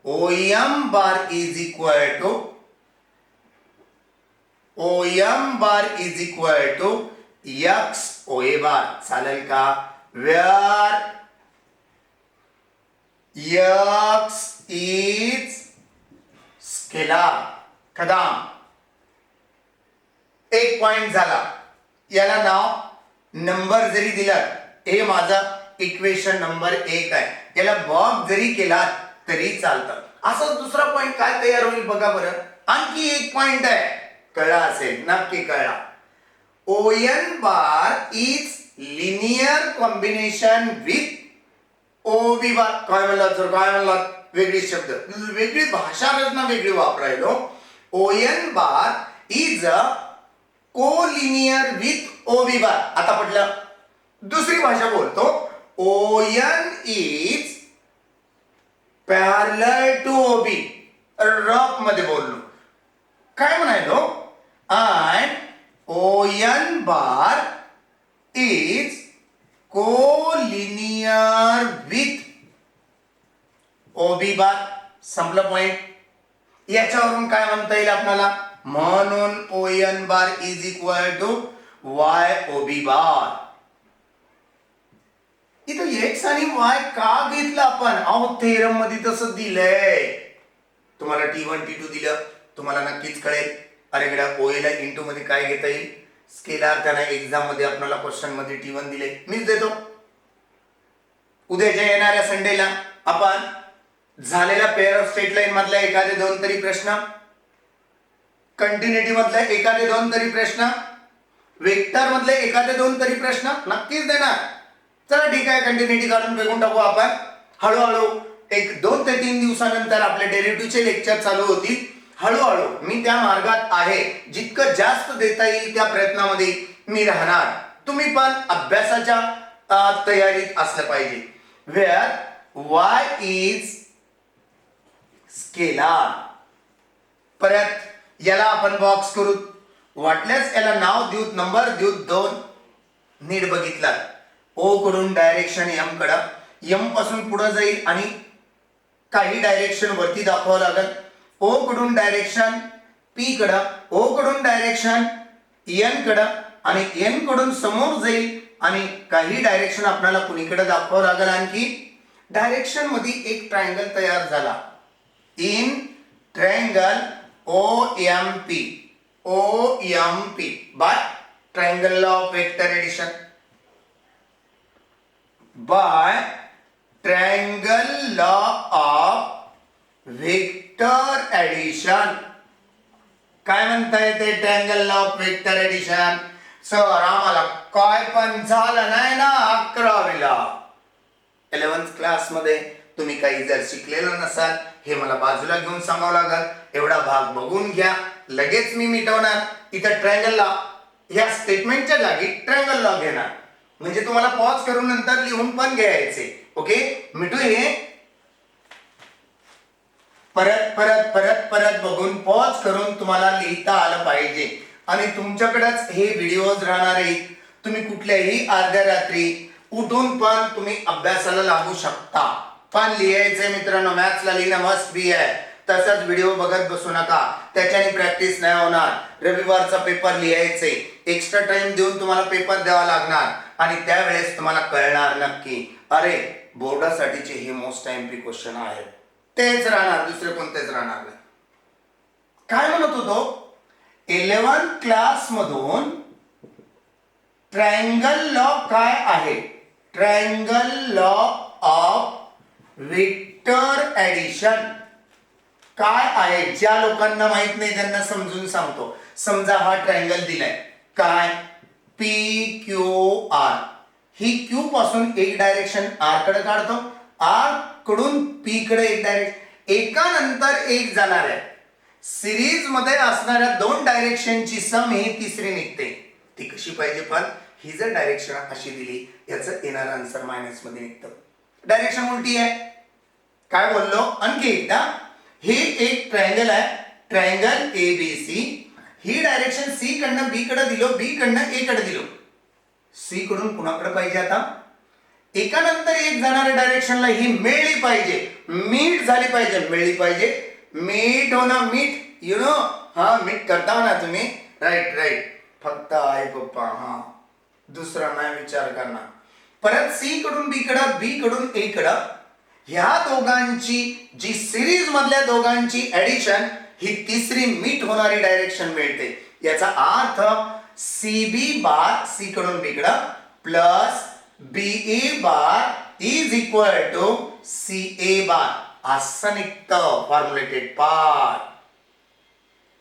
OM bar is equal to X OA bar. चालेल का. Where X is scalar. Kadam एक पॉइंट झाला. याला नाव नंबर जरी दिला, हे माझा इक्वेशन नंबर 1 आहे. याला बॉक्स जरी केला तरी चालतं. असं दुसरा पॉइंट काय तयार होईल बघा बरं. आणखी एक पॉइंट आहे, कळला असेल, नक्की कळला. ON bar is linear combination with OB bar. काय म्हणलात वेगळी शब्द, वेगळी भाषा रचना वेगळी वापरायलो. ON bar is a collinear with OB bar. आता पटलं. दुसरी भाषा बोलतो. ON is parallel to OB. Rough मध्ये बोललो. काय म्हणायलो, and ON bar is collinear with OB bar. संपलं पॉइंट. याच्यावरून काय म्हणता येईल आपल्याला, म्हणून ON bar is equal to YOB bar. इथं एक्स आणि वाय का घेतलं आपण. अहो थेरम मध्ये तसं दिलंय. तुम्हाला T1 T2 दिलं, तुम्हाला नक्कीच कळेल. अरे गड्या, ओएला इंटू मध्ये काय घेता येईल, स्केलार. त्यांना एक्झाम मध्ये आपल्याला क्वेश्चन मध्ये T1 दिले, मीच देतो. उद्याच्या येणाऱ्या संडेला आपण झालेल्या पेअर ऑफ स्ट्रेट लाईन मधल्या एखादे 2 तरी प्रश्न, कंटिन्युटी मधले एखादे 2 तरी प्रश्न, वेक्टर मधले एखादे 2 तरी प्रश्न नक्कीच देणार. चला ठीक आहे, कंटिन्युटी काढून फेकून टाकू आपण. हळूहळू 1-2 ते 3 दिवसानंतर आपले डेरिव्हेटिव्हचे लेक्चर चालू होतील. हळूहळू मी त्या मार्गात आहे. जितकं जास्त देता येईल त्या प्रयत्नामध्ये मी राहणार. तुम्ही पण अभ्यासाच्या तयारीत असलं पाहिजे. Where Y is scalar. परत याला आपण बॉक्स करू. वाटल्यास याला नाव देऊ, नंबर देऊ 2. नीट बघितला, ओ कडून डायरेक्शन एम कडं, एम पासून पुढे जाईल आणि काही डायरेक्शन वरती दाखवावं लागेल. ओ कडून डायरेक्शन पी कडं, ओ कडून डायरेक्शन एन कडं आणि एन कडून समोर जाईल आणि काही डायरेक्शन आपल्याला कुणीकडे दाखवावं लागेल. आणखी डायरेक्शन मध्ये एक ट्रायंगल तयार झाला. In triangle OMP by triangle law of vector addition. by triangle law of vector addition. काय म्हणता येते triangle of vector addition? Sir आम्हाला काय पण झालं नाही ना 11वीला. 11th क्लास मध्ये तुम्ही काही जर शिकलेलं नसाल हे मला बाजूला घेऊन सांगावं लागल. एवढा भाग बघून घ्या, लगेच मी मिटवणार. इथं ट्रायंगल लॉ, या स्टेटमेंटच्या जागी ट्रायंगल लॉ घेणार, म्हणजे तुम्हाला पॉज करून नंतर लिहून पण घ्यायचे. ओके, मिटू हे परत परत परत परत बघून पॉज करून तुम्हाला लिहिता आलं पाहिजे. आणि तुमच्याकडेच हे व्हिडिओज राहणार आहेत. तुम्ही कुठल्याही अर्ध्या रात्री उठून पण तुम्ही अभ्यासाला लागू शकता. पण लिहायचंय मित्रांनो, मॅथ्सला लिहिणं मस्ट बी आहे. तसंच व्हिडिओ बघत बसू नका, त्याच्याने प्रॅक्टिस नाही होणार. रविवारचा पेपर लिहायचे, एक्स्ट्रा टाइम देऊन तुम्हाला पेपर द्यावा लागणार आणि त्यावेळेस तुम्हाला कळणार नक्की अरे बोर्डासाठीचे हे मोस्ट एमपी क्वेश्चन आहेत. तेच राहणार, दुसरे कोणतेच राहणार नाही. काय म्हणत होतो, 11th क्लास मधून ट्रायंगल लॉ काय आहे? Triangle law of vector addition काय आहे? ज्या लोकांना माहित नाही त्यांना समजून सांगतो. समजा हा ट्रायंगल दिलाय, काय पी क्यू आर. ही क्यू पासून एक डायरेक्शन आर कडे काढतो, आर कडून पी कडे एक डायरेक्शन, एका नंतर एक जाणार आहे. सिरीज मध्ये असणाऱ्या दोन डायरेक्शनची सम ही तिसरी निघते. ती कशी पाहिजे? पण ही जर डायरेक्शन अशी दिली, याचं येणार आन्सर मायनस मध्ये निघतं. डायरेक्शन उलटी आहे. काय बोललो? आणखी एकदा, हे एक ट्रायंगल आहे, ट्रायंगल एबीसी. ही डायरेक्शन सी कडनं बी कडे दिलो, बी कडनं ए कडे दिलो. सी कडून कुणाकडे पाहिजे? आता एका नंतर एक जाणाऱ्या डायरेक्शनला ही मिळली पाहिजे, मीट झाली पाहिजे, मिळली पाहिजे. मीट होणं, मीट यु नो, हा मीट करता ना तुम्ही. राईट राईट, फक्त आई पप्पा, हा दुसरा नाही विचार करणार. परत सी कडून बी कडं, बी कडून ए कडं, ह्या दोघांची जी सिरीज मधल्या दोघांची ऍडिशन ही तिसरी मीट होणारी डायरेक्शन मिळते. याचा अर्थ सीबी बार सी कडून बी कडं plus BA bar is equal to CA bar, असं निघतं फॉर्म्युलेटेड पार्ट.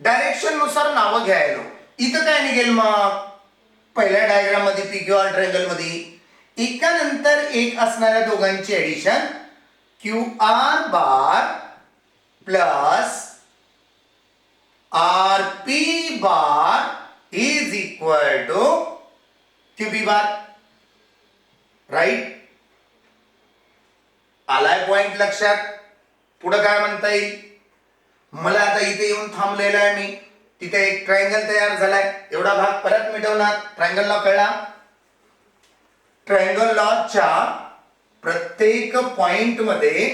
डायरेक्शन नुसार नावं घ्यायला. इथं काय निघेल मग? पहिल्या डायग्राम मध्ये पी क्यू आर ट्रायंगल मध्ये एका नंतर एक असणाऱ्या दोघांची addition Q R bar plus R P bar is equal to Q B bar. Right, आलाय पॉइंट लक्षात? पुढे काय म्हणता येईल? मला आता इथे येऊन थांबलेला आहे मी, तिथे एक ट्रायंगल तयार झालाय. एवढा भाग परत मिटवणार. ट्रायंगल लॉ कळला? ट्रायंगल लॉच्या प्रत्येक पॉइंट मध्ये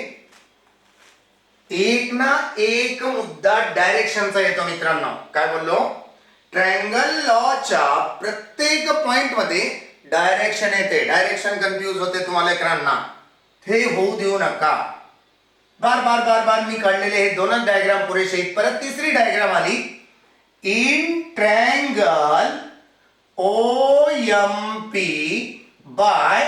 एक ना एक मुद्दा डायरेक्शनचा येतो मित्रांनो. काय बोललो? ट्रायंगल लॉच्या प्रत्येक पॉइंट मध्ये डायरेक्शन येते. डायरेक्शन कन्फ्यूज होते तुम्हाला लेकरांना, हे होऊ देऊ नका. बार बार बार बार मी काढलेले हे दोनच डायग्राम पुरेसे आहेत. परत तिसरी डायग्राम आली. In triangle O M P by,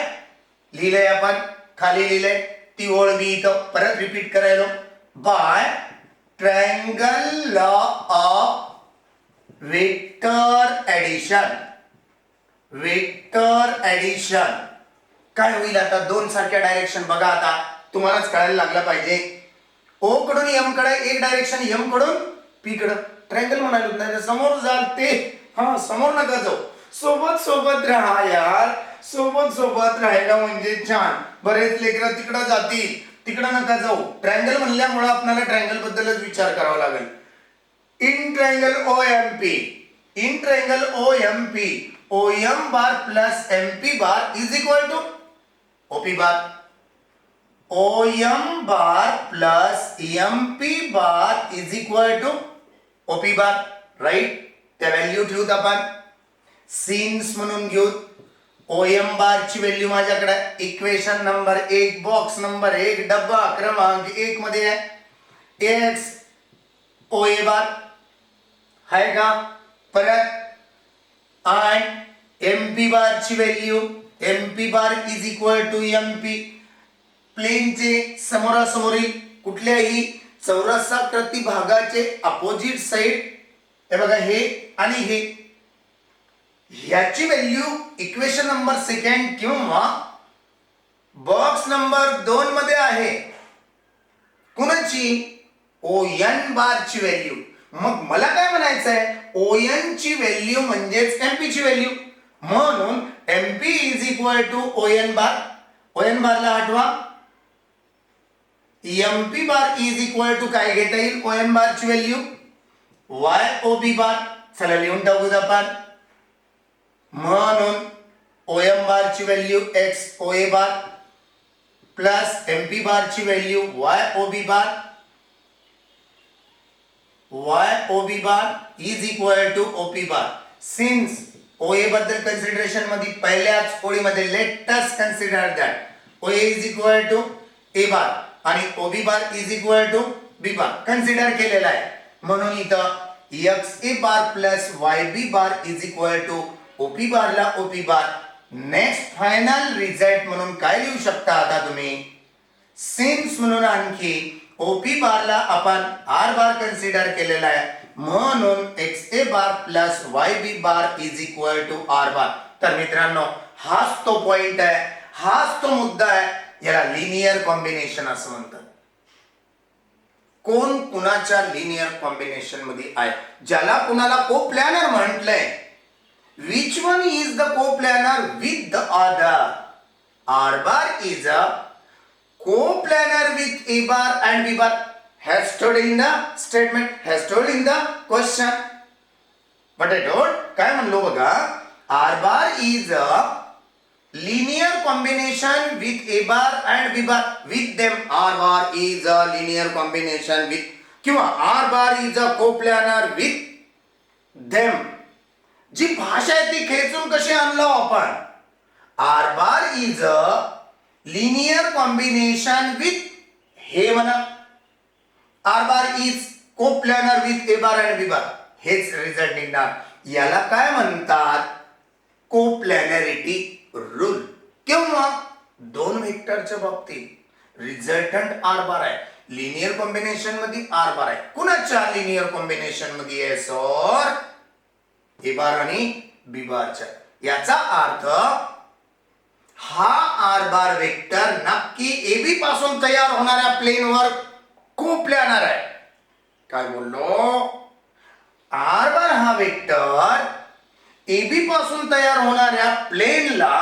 लिहिलंय आपण, खाली लिहिलंय, ती ओळ मी इथं परत रिपीट करायलो. By triangle law of vector addition. Vector addition काय होईल? आता दोन सारख्या डायरेक्शन बघा, आता तुम्हालाच कळायला लागला पाहिजे. ओ कडून एम कडे एक डायरेक्शन, एम कडून पी कडे. ट्रायंगल म्हणाले समोर जाल ते, हा समोर नका जाऊ, सोबत सोबत राहा यार. सोबत सोबत राहायला म्हणजे छान. बरेच लेकरं तिकडं जातील, तिकडं नका जाऊ. ट्रायंगल म्हणल्यामुळे आपल्याला ट्रायंगल बद्दलच विचार करावा लागेल. In triangle O M P, in triangle O M P, O M bar plus M P bar is equal to OP bar. O M bar plus M P bar is equal to OP bar. Right, त्या value ठेवूत आपण, since म्हणून घेऊ. ओ M बार ची value माझ्याकडे equation number 1, box number 1, डब्बा क्रमांक 1 मध्ये आहे. एक्स ओ ए बार आहे का? परत आणि एम पी बार ची value, M P bar is equal to M P. प्लेनचे समोरासमोरील कुठल्याही चौरसाकृती भागाचे अपोजिट साइड हे बघा, हे आणि हे, ह्याची व्हॅल्यू इक्वेशन नंबर 2 किंवा बॉक्स नंबर 2 मध्ये आहे. कुणाची? ON बार ची व्हॅल्यू. मग मला काय म्हणायचं आहे, ON ची व्हॅल्यू म्हणजेच MP ची व्हॅल्यू. म्हणून MP is equal to ON bar. ON बारला आठवा, MP bar is equal to काय घेता येईल ON बार ची व्हॅल्यू YOB बार. चला लिहून टाकूया आपण. म्हणून OM बार ची value XOA bar plus MP bar ची value YOB bar is equal to OP bar. Since OA बद्दल कन्सिडरेशन मध्ये पहिल्याच ओळीमध्ये let us consider that OA is equal to A bar आणि OB bar is equal to B bar consider केलेला आहे. म्हणून इथं XA bar plus YB bar is equal to OP बारला OP bar. Next final result म्हणून काय लिहू शकता आता तुम्ही, सिन्स म्हणून आणखी OP बारला आपण R बार कन्सिडर केलेला आहे. म्हणून XA bar plus YB bar is equal to R bar. तर मित्रांनो, हाच तो पॉइंट आहे, हाच तो मुद्दा आहे. याला लिनियर कॉम्बिनेशन असं म्हणतात. कोण कुणाच्या लिनियर कॉम्बिनेशन मध्ये आहे, ज्याला कुणाला कोप्लॅनर म्हटलंय. Which one is the coplanar with the other? R bar is a coplanar with A bar and B bar. Has stood in the statement, has stood in the question. But I don't. काय म्हणलो बघा, R bar is a linear combination with A bar and B bar. With them, R bar is a linear combination with किंवा R bar is a coplanar with them. जी भाषा आहे ती खेचून कशी आणलो आपण. R bar is a linear combination with हे म्हणा, R bar is coplanar with A bar and B bar. हेच रिझल्ट निघणार. याला काय म्हणतात, कोप्लॅनॅरिटी रूल. किंवा दोन वेक्टरच्या बाबतीत रिझल्टंट R bar आहे, लिनियर कॉम्बिनेशन मध्ये R bar आहे. कुणाच्या लिनियर कॉम्बिनेशन मध्ये आहे सर, A बार आणि B बारच्या. याचा अर्थ हा R बार वेक्टर नक्की AB पासून तयार होणाऱ्या प्लेनवर कोप्लॅनर आहे. काय बोललो, R बार हा वेक्टर AB पासून तयार होणाऱ्या प्लेनला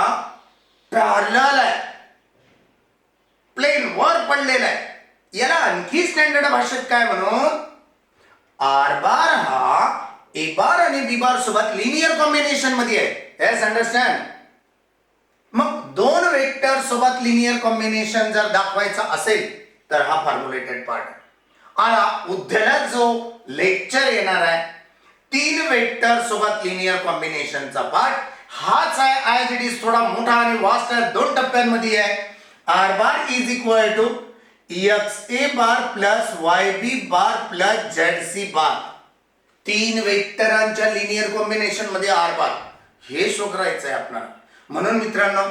पॅरलल आहे, प्लेन वर पडलेला आहे. याला आणखी स्टँडर्ड भाषेत काय म्हणू, R बार हा A बार आणि B बार सोबत लिनियर कॉम्बिनेशन मध्ये आहे. Yes, understand. मग दोन वेक्टर सोबत लिनियर कॉम्बिनेशन जर दाखवायचा असेल तर हा फॉर्म्युलेटेड पार्ट. आणि उद्याला जो लेक्चर येणार आहे, तीन वेक्टर सोबत लिनियर कॉम्बिनेशनचा पार्ट हाच आहे. ॲज इट इज थोडा मोठा आणि वास्ट आहे, दोन टप्प्यांमध्ये आहे. R bar is equal to XA bar plus YB bar plus ZC bar. तीन वेक्टरांच्या लिनियर कॉम्बिनेशन मध्ये R बार हे शो करायचं आहे आपल्याला. म्हणून मित्रांनो,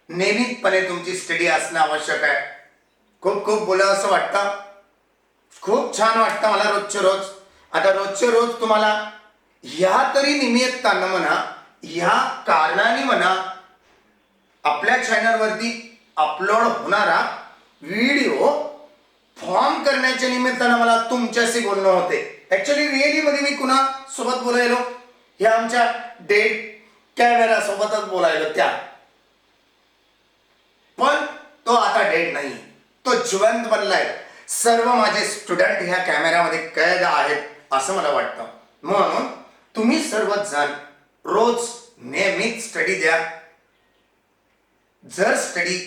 नियमितपणे तुमची स्टडी असणं आवश्यक आहे. खूप खूप बोला असं वाटतं, खूप छान वाटतं मला रोजचे रोज. आता रोजचे रोज तुम्हाला ह्या तरी निमित्तानं म्हणा, ह्या कारणाने म्हणा, आपल्या चॅनलवरती अपलोड होणारा व्हिडिओ फॉर्म करण्याच्या निमित्तानं मला तुमच्याशी बोलणं होते. ऍक्च्युअली रिअली मध्ये मी कुणा सोबत बोलायलो, ह्या आमच्या डेट कॅमेरा सोबतच बोलायलो त्या. पण तो आता डेट नाही, तो जिवंत बनलाय. सर्व माझे स्टुडंट ह्या कॅमेऱ्यामध्ये कैद आहेत असं मला वाटतं. म्हणून तुम्ही सर्वच जण रोज नियमित स्टडी द्या. जर स्टडी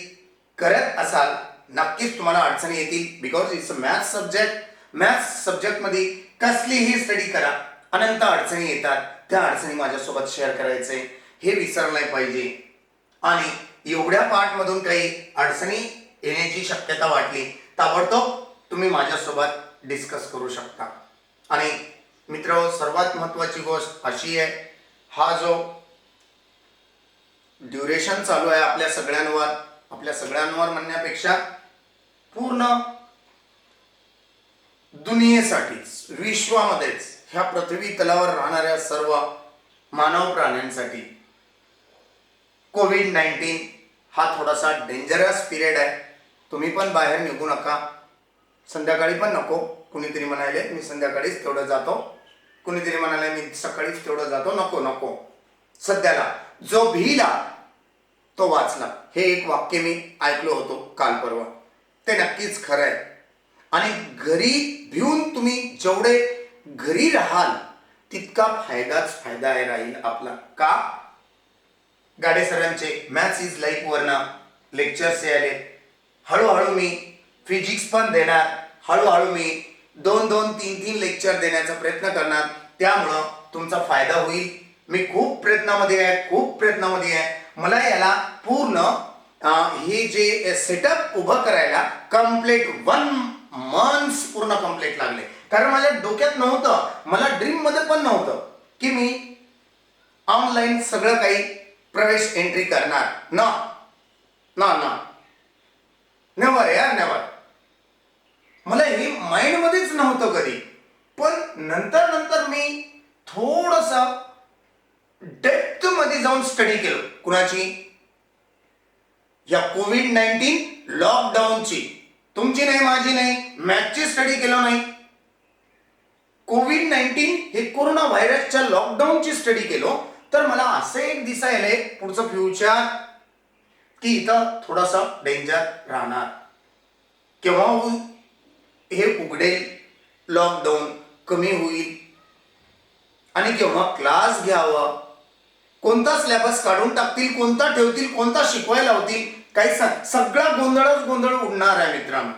करत असाल नक्कीच तुम्हाला अडचणी येतील, because it's a maths subject. Maths subject मध्ये कसलीही स्टडी करा, अनंत अडचणी येतात. त्या अडचणी माझ्यासोबत शेअर करायचे हे विसरलं नाही पाहिजे. आणि एवढ्या पार्ट मधून काही अडचणी येण्याची शक्यता वाटली, ताबडतोब तुम्ही माझ्यासोबत डिस्कस करू शकता. आणि मित्र, सर्वात महत्वाची गोष्ट अशी आहे, हा जो ड्युरेशन चालू आहे आपल्या सगळ्यांवर म्हणण्यापेक्षा पूर्ण दुनियेसाठीच, विश्वामध्येच, ह्या पृथ्वी तलावर राहणाऱ्या सर्व मानव प्राण्यांसाठी कोविड-19 हा थोडासा डेंजरस पिरियड आहे. तुम्ही पण बाहेर निघू नका, संध्याकाळी पण नको. कुणीतरी म्हणाले मी संध्याकाळीच तेवढं जातो, कुणीतरी म्हणाले मी सकाळीच तेवढं जातो. नको नको, सध्याला जो भिला तो वाचला, हे एक वाक्य मी ऐकलो होतो काल परवा. ते नक्कीच खरं आहे. आणि घरी भिवून तुम्ही जेवढे घरी राहाल तितका फायदाच फायदा आहे राहील आपला. का? गाडे सरांचे मॅथ्स इज लाईफ वरनं लेक्चर्स आले. हळूहळू मी फिजिक्स पण देणार, हळूहळू मी 2-2, 3-3 लेक्चर देण्याचा प्रयत्न करणार. त्यामुळं तुमचा फायदा होईल. मी खूप प्रयत्नामध्ये आहे. मला याला पूर्ण हे जे सेटअप उभं करायला कम्प्लीट 1 मंथ पूर्ण कम्प्लीट लागले. कारण माझ्या डोक्यात नव्हतं, मला ड्रीम मध्ये पण नव्हतं की मी ऑनलाईन सगळं काही प्रवेश एंट्री करणार. ना नेव्हर यार, नेव्हर. मला हे माइंड मध्येच नव्हतं कधी. पण नंतर मी थोडसा डेप्थ मध्ये जाऊन स्टडी केलं. कुणाची? या कोविड-19 लॉकडाऊनची. तुमची नाही, माझी नाही, मॅथची स्टडी केलं नाही. कोविड-19 हे कोरोना व्हायरसच्या लॉकडाऊनची स्टडी केलो. तर मला असं एक दिसायलंय पुढचं फ्युचर की इथं थोडासा डेंजर राहणार. केव्हा हे उघडेल, लॉकडाऊन कमी होईल आणि केव्हा क्लास घ्यावा, कोणता सिलेबस काढून टाकतील, कोणता ठेवतील, कोणता शिकवायला लावतील, काही सगळा गोंधळ उडणार आहे मित्रांनो.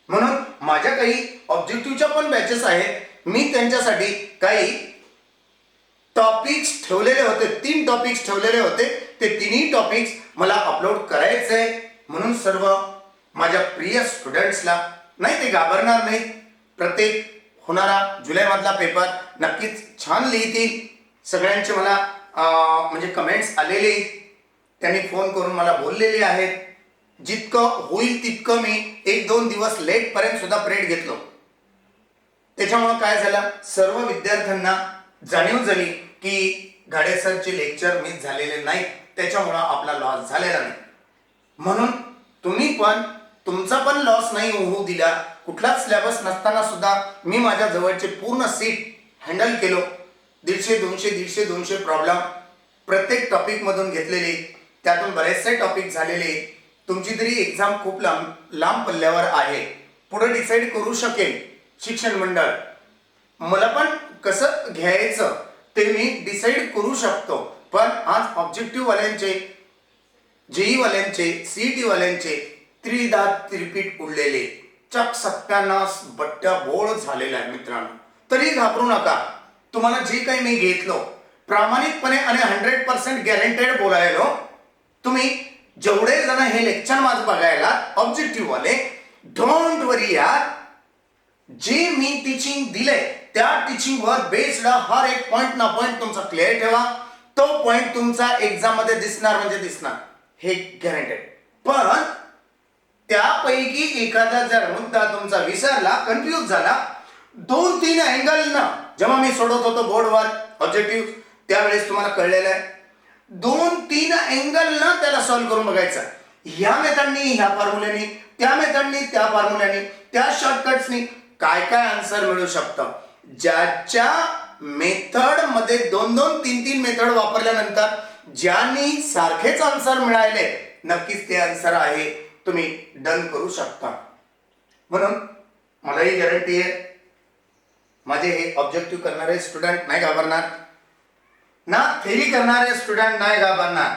म्हणून माझ्या काही ऑब्जेक्टिव्हच्या पण बॅचेस आहेत. मी त्यांच्यासाठी काही टॉपिक्स ठेवलेले होते, 3 टॉपिक्स ठेवलेले होते. ते 3ही टॉपिक्स मला अपलोड करायचे आहे. म्हणून सर्व माझ्या प्रिय स्टुडंट्सला, नाही ते घाबरणार नाहीत. प्रत्येक होणारा जुलैमधला पेपर नक्कीच छान लिहितील. सगळ्यांचे मला म्हणजे कमेंट्स आलेले, त्यांनी फोन करून मला बोललेले आहेत. जितकं होईल तितकं मी 1-2 दिवस लेट पर्यंत सुद्धा ब्रेक घेतलो. त्याच्यामुळे काय झालं, सर्व विद्यार्थ्यांना जाणीव झाली की घाडे सरचे लेक्चर मिस झालेले नाहीत, त्याच्यामुळं आपला लॉस झालेला नाही. म्हणून तुम्ही पण तुमचा पण लॉस नाही होऊ दिला. कुठलाच सिलेबस नसताना सुद्धा मी माझ्या जवळचे पूर्ण सीट हँडल केलो. 150-200 प्रॉब्लेम प्रत्येक टॉपिक मधून घेतलेले, त्यातून बरेचसे टॉपिक झालेले. तुमची तरी एक्झाम खूप लांब पल्ल्यावर आहे. पुढे डिसाईड करू शकेल शिक्षण मंडळ. मला पण कसं घ्यायचं ते मी डिसाईड करू शकतो. पण आज ऑब्जेक्टिव्ह वाल्यांचे, जेई वाल्यांचे, सीईटी वाल्यांचे त्रिपीट उडलेले, चक सत्यानाश बट्ट्या बोळ झालेला आहे मित्रांनो. तरी घाबरू नका. तुम्हाला जे काही मी घेतलो प्रामाणिकपणे आणि 100% गॅरंटेड बोलायलो. तुम्ही जेवढे जण हे लेक्चर माझं बघायला ऑब्जेक्टिव्ह वाले, डोंट वरी यार. जे मी टीचिंग दिले त्या टीचिंग वर बेस्ड हर एक पॉइंट ना पॉइंट तुमचा क्लिअर ठेवा. तो पॉइंट तुमचा एक्झाम मध्ये दिसणार म्हणजे दिसणार, हे गॅरंटेड. पण त्यापैकी एखादा जर मुद्दा तुमचा विसरला, कन्फ्यूज झाला, 2-3 अँगल ना जेव्हा मी सोडत होतो बोर्डवर ऑब्जेक्टिव्ह, त्यावेळेस तुम्हाला कळलेलं आहे 2-3 अँगल ना त्याला सॉल्व्ह करून बघायचा. ह्या मेथडनी, ह्या फॉर्म्युल्यानी, त्या मेथडनी, त्या फॉर्म्युल्यानी, त्या शॉर्टकट्सनी काय काय आन्सर मिळू शकतं. ज्याच्या मेथड मध्ये 2-2, 3-3 मेथड वापरल्यानंतर ज्यांनी सारखेच आन्सर मिळाले, नक्कीच ते आन्सर आहे, तुम्ही डन करू शकता. म्हणून मलाही गॅरंटी आहे, माझे हे ऑब्जेक्टिव्ह करणारे स्टुडंट नाही घाबरणार ना, थेरी करणारे स्टुडंट नाही घाबरणार.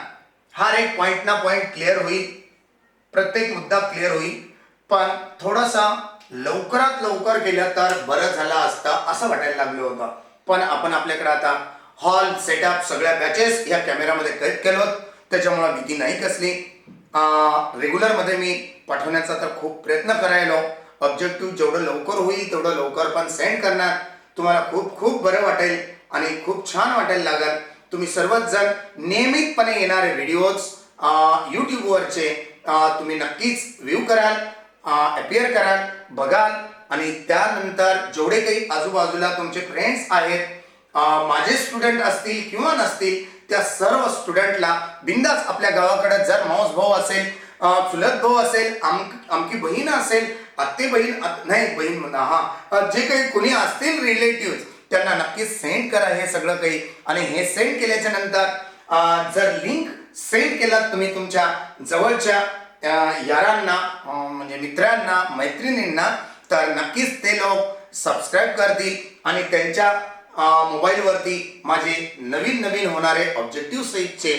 हर एक पॉइंट ना पॉइंट क्लिअर होईल, प्रत्येक मुद्दा क्लिअर होईल. पण थोडासा लवकरात लवकर केलं तर बरं झालं असतं असं वाटायला लागलं होतं. पण आपण आपल्याकडे आता हॉल सेटअप सगळ्या बॅचेस या कॅमेरामध्ये कैद केलं, त्याच्यामुळे भीती नाही कसली. रेग्युलर मध्ये मी पाठवण्याचा तर खूप प्रयत्न करायलो. ऑब्जेक्टिव्ह जेवढं लवकर होईल तेवढं लवकर पण सेंड करणार. तुम्हाला खूप खूप बरं वाटेल आणि खूप छान वाटायला लागेल. तुम्ही सर्वच जण नियमितपणे येणारे व्हिडिओज यूट्यूबवरचे तुम्ही नक्कीच व्ह्यू कराल, अपिअर कराल, बघाल. आणि त्यानंतर जेवढे काही आजूबाजूला तुमचे फ्रेंड्स आहेत, माझे स्टुडंट असतील किंवा नसतील, त्या सर्व स्टुडंटला बिंदास आपल्या गावाकडे जर मावस भाऊ असेल, चुलत भाऊ असेल, आमकी बहीण असेल, आत्ते बहीण नाही बहीण म्हणा, जे काही कोणी असतील रिलेटिव्ह, त्यांना नक्कीच सेंड करा हे सगळं काही. आणि हे सेंड केल्याच्या नंतर जर लिंक सेंड केलात तुम्ही तुमच्या जवळच्या यारांना, म्हणजे मित्रांना, मैत्रिणींना, तर नक्कीच ते लोक सबस्क्राईब करतील आणि त्यांच्या मोबाईलवरती माझे नवीन नवीन होणारे ऑब्जेक्टिव्ह सहितचे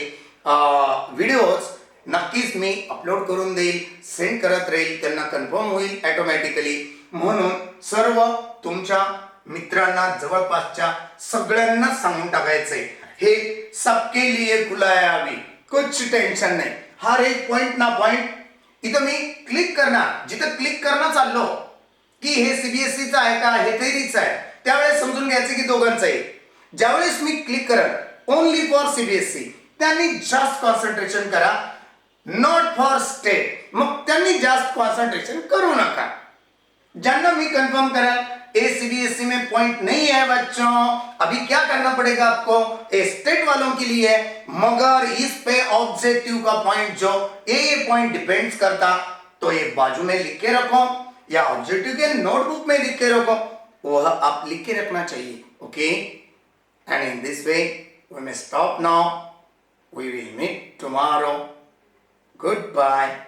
व्हिडिओज नक्कीच मी अपलोड करून देईल, सेंड करत राहील, त्यांना कन्फर्म होईल ऑटोमॅटिकली. म्हणून सर्व तुमच्या मित्रांना, जवळपासच्या सगळ्यांना सांगून टाकायचंय, हे सबके लिए खुलाया अभी, कुछ टेन्शन नाही. हर एक पॉइंट ना पॉइंट इथं मी क्लिक करणार, जिथं क्लिक करणं चाललो की हे सीबीएसईचं आहे का, हे थेरीचं आहे, त्यावेळेस समजून घ्यायचं की दोघांचं आहे. ज्यावेळेस मी क्लिक करत ओनली फॉर सीबीएसई, त्यांनी जास्त कॉन्सन्ट्रेशन करा, नॉट फॉर स्टेट, मग त्यांनी जास्त कॉन्सन्ट्रेशन करू नका. जानना मी कंफर्म करा, ए सीबीएसई में पॉइंट नहीं है बच्चों, अभी क्या करना पड़ेगा आपको, ए स्टेट वालों के लिए, मगर इस पे ऑब्जेक्टिव का पॉइंट जो ए पॉइंट डिपेंड्स करता, तो ये बाजू में लिख के रखो या ऑब्जेक्टिव के नोटबुक में लिख के रखो, वह आप लिख के रखना चाहिए. Okay, and in this way we may stop now, we will meet tomorrow. Goodbye.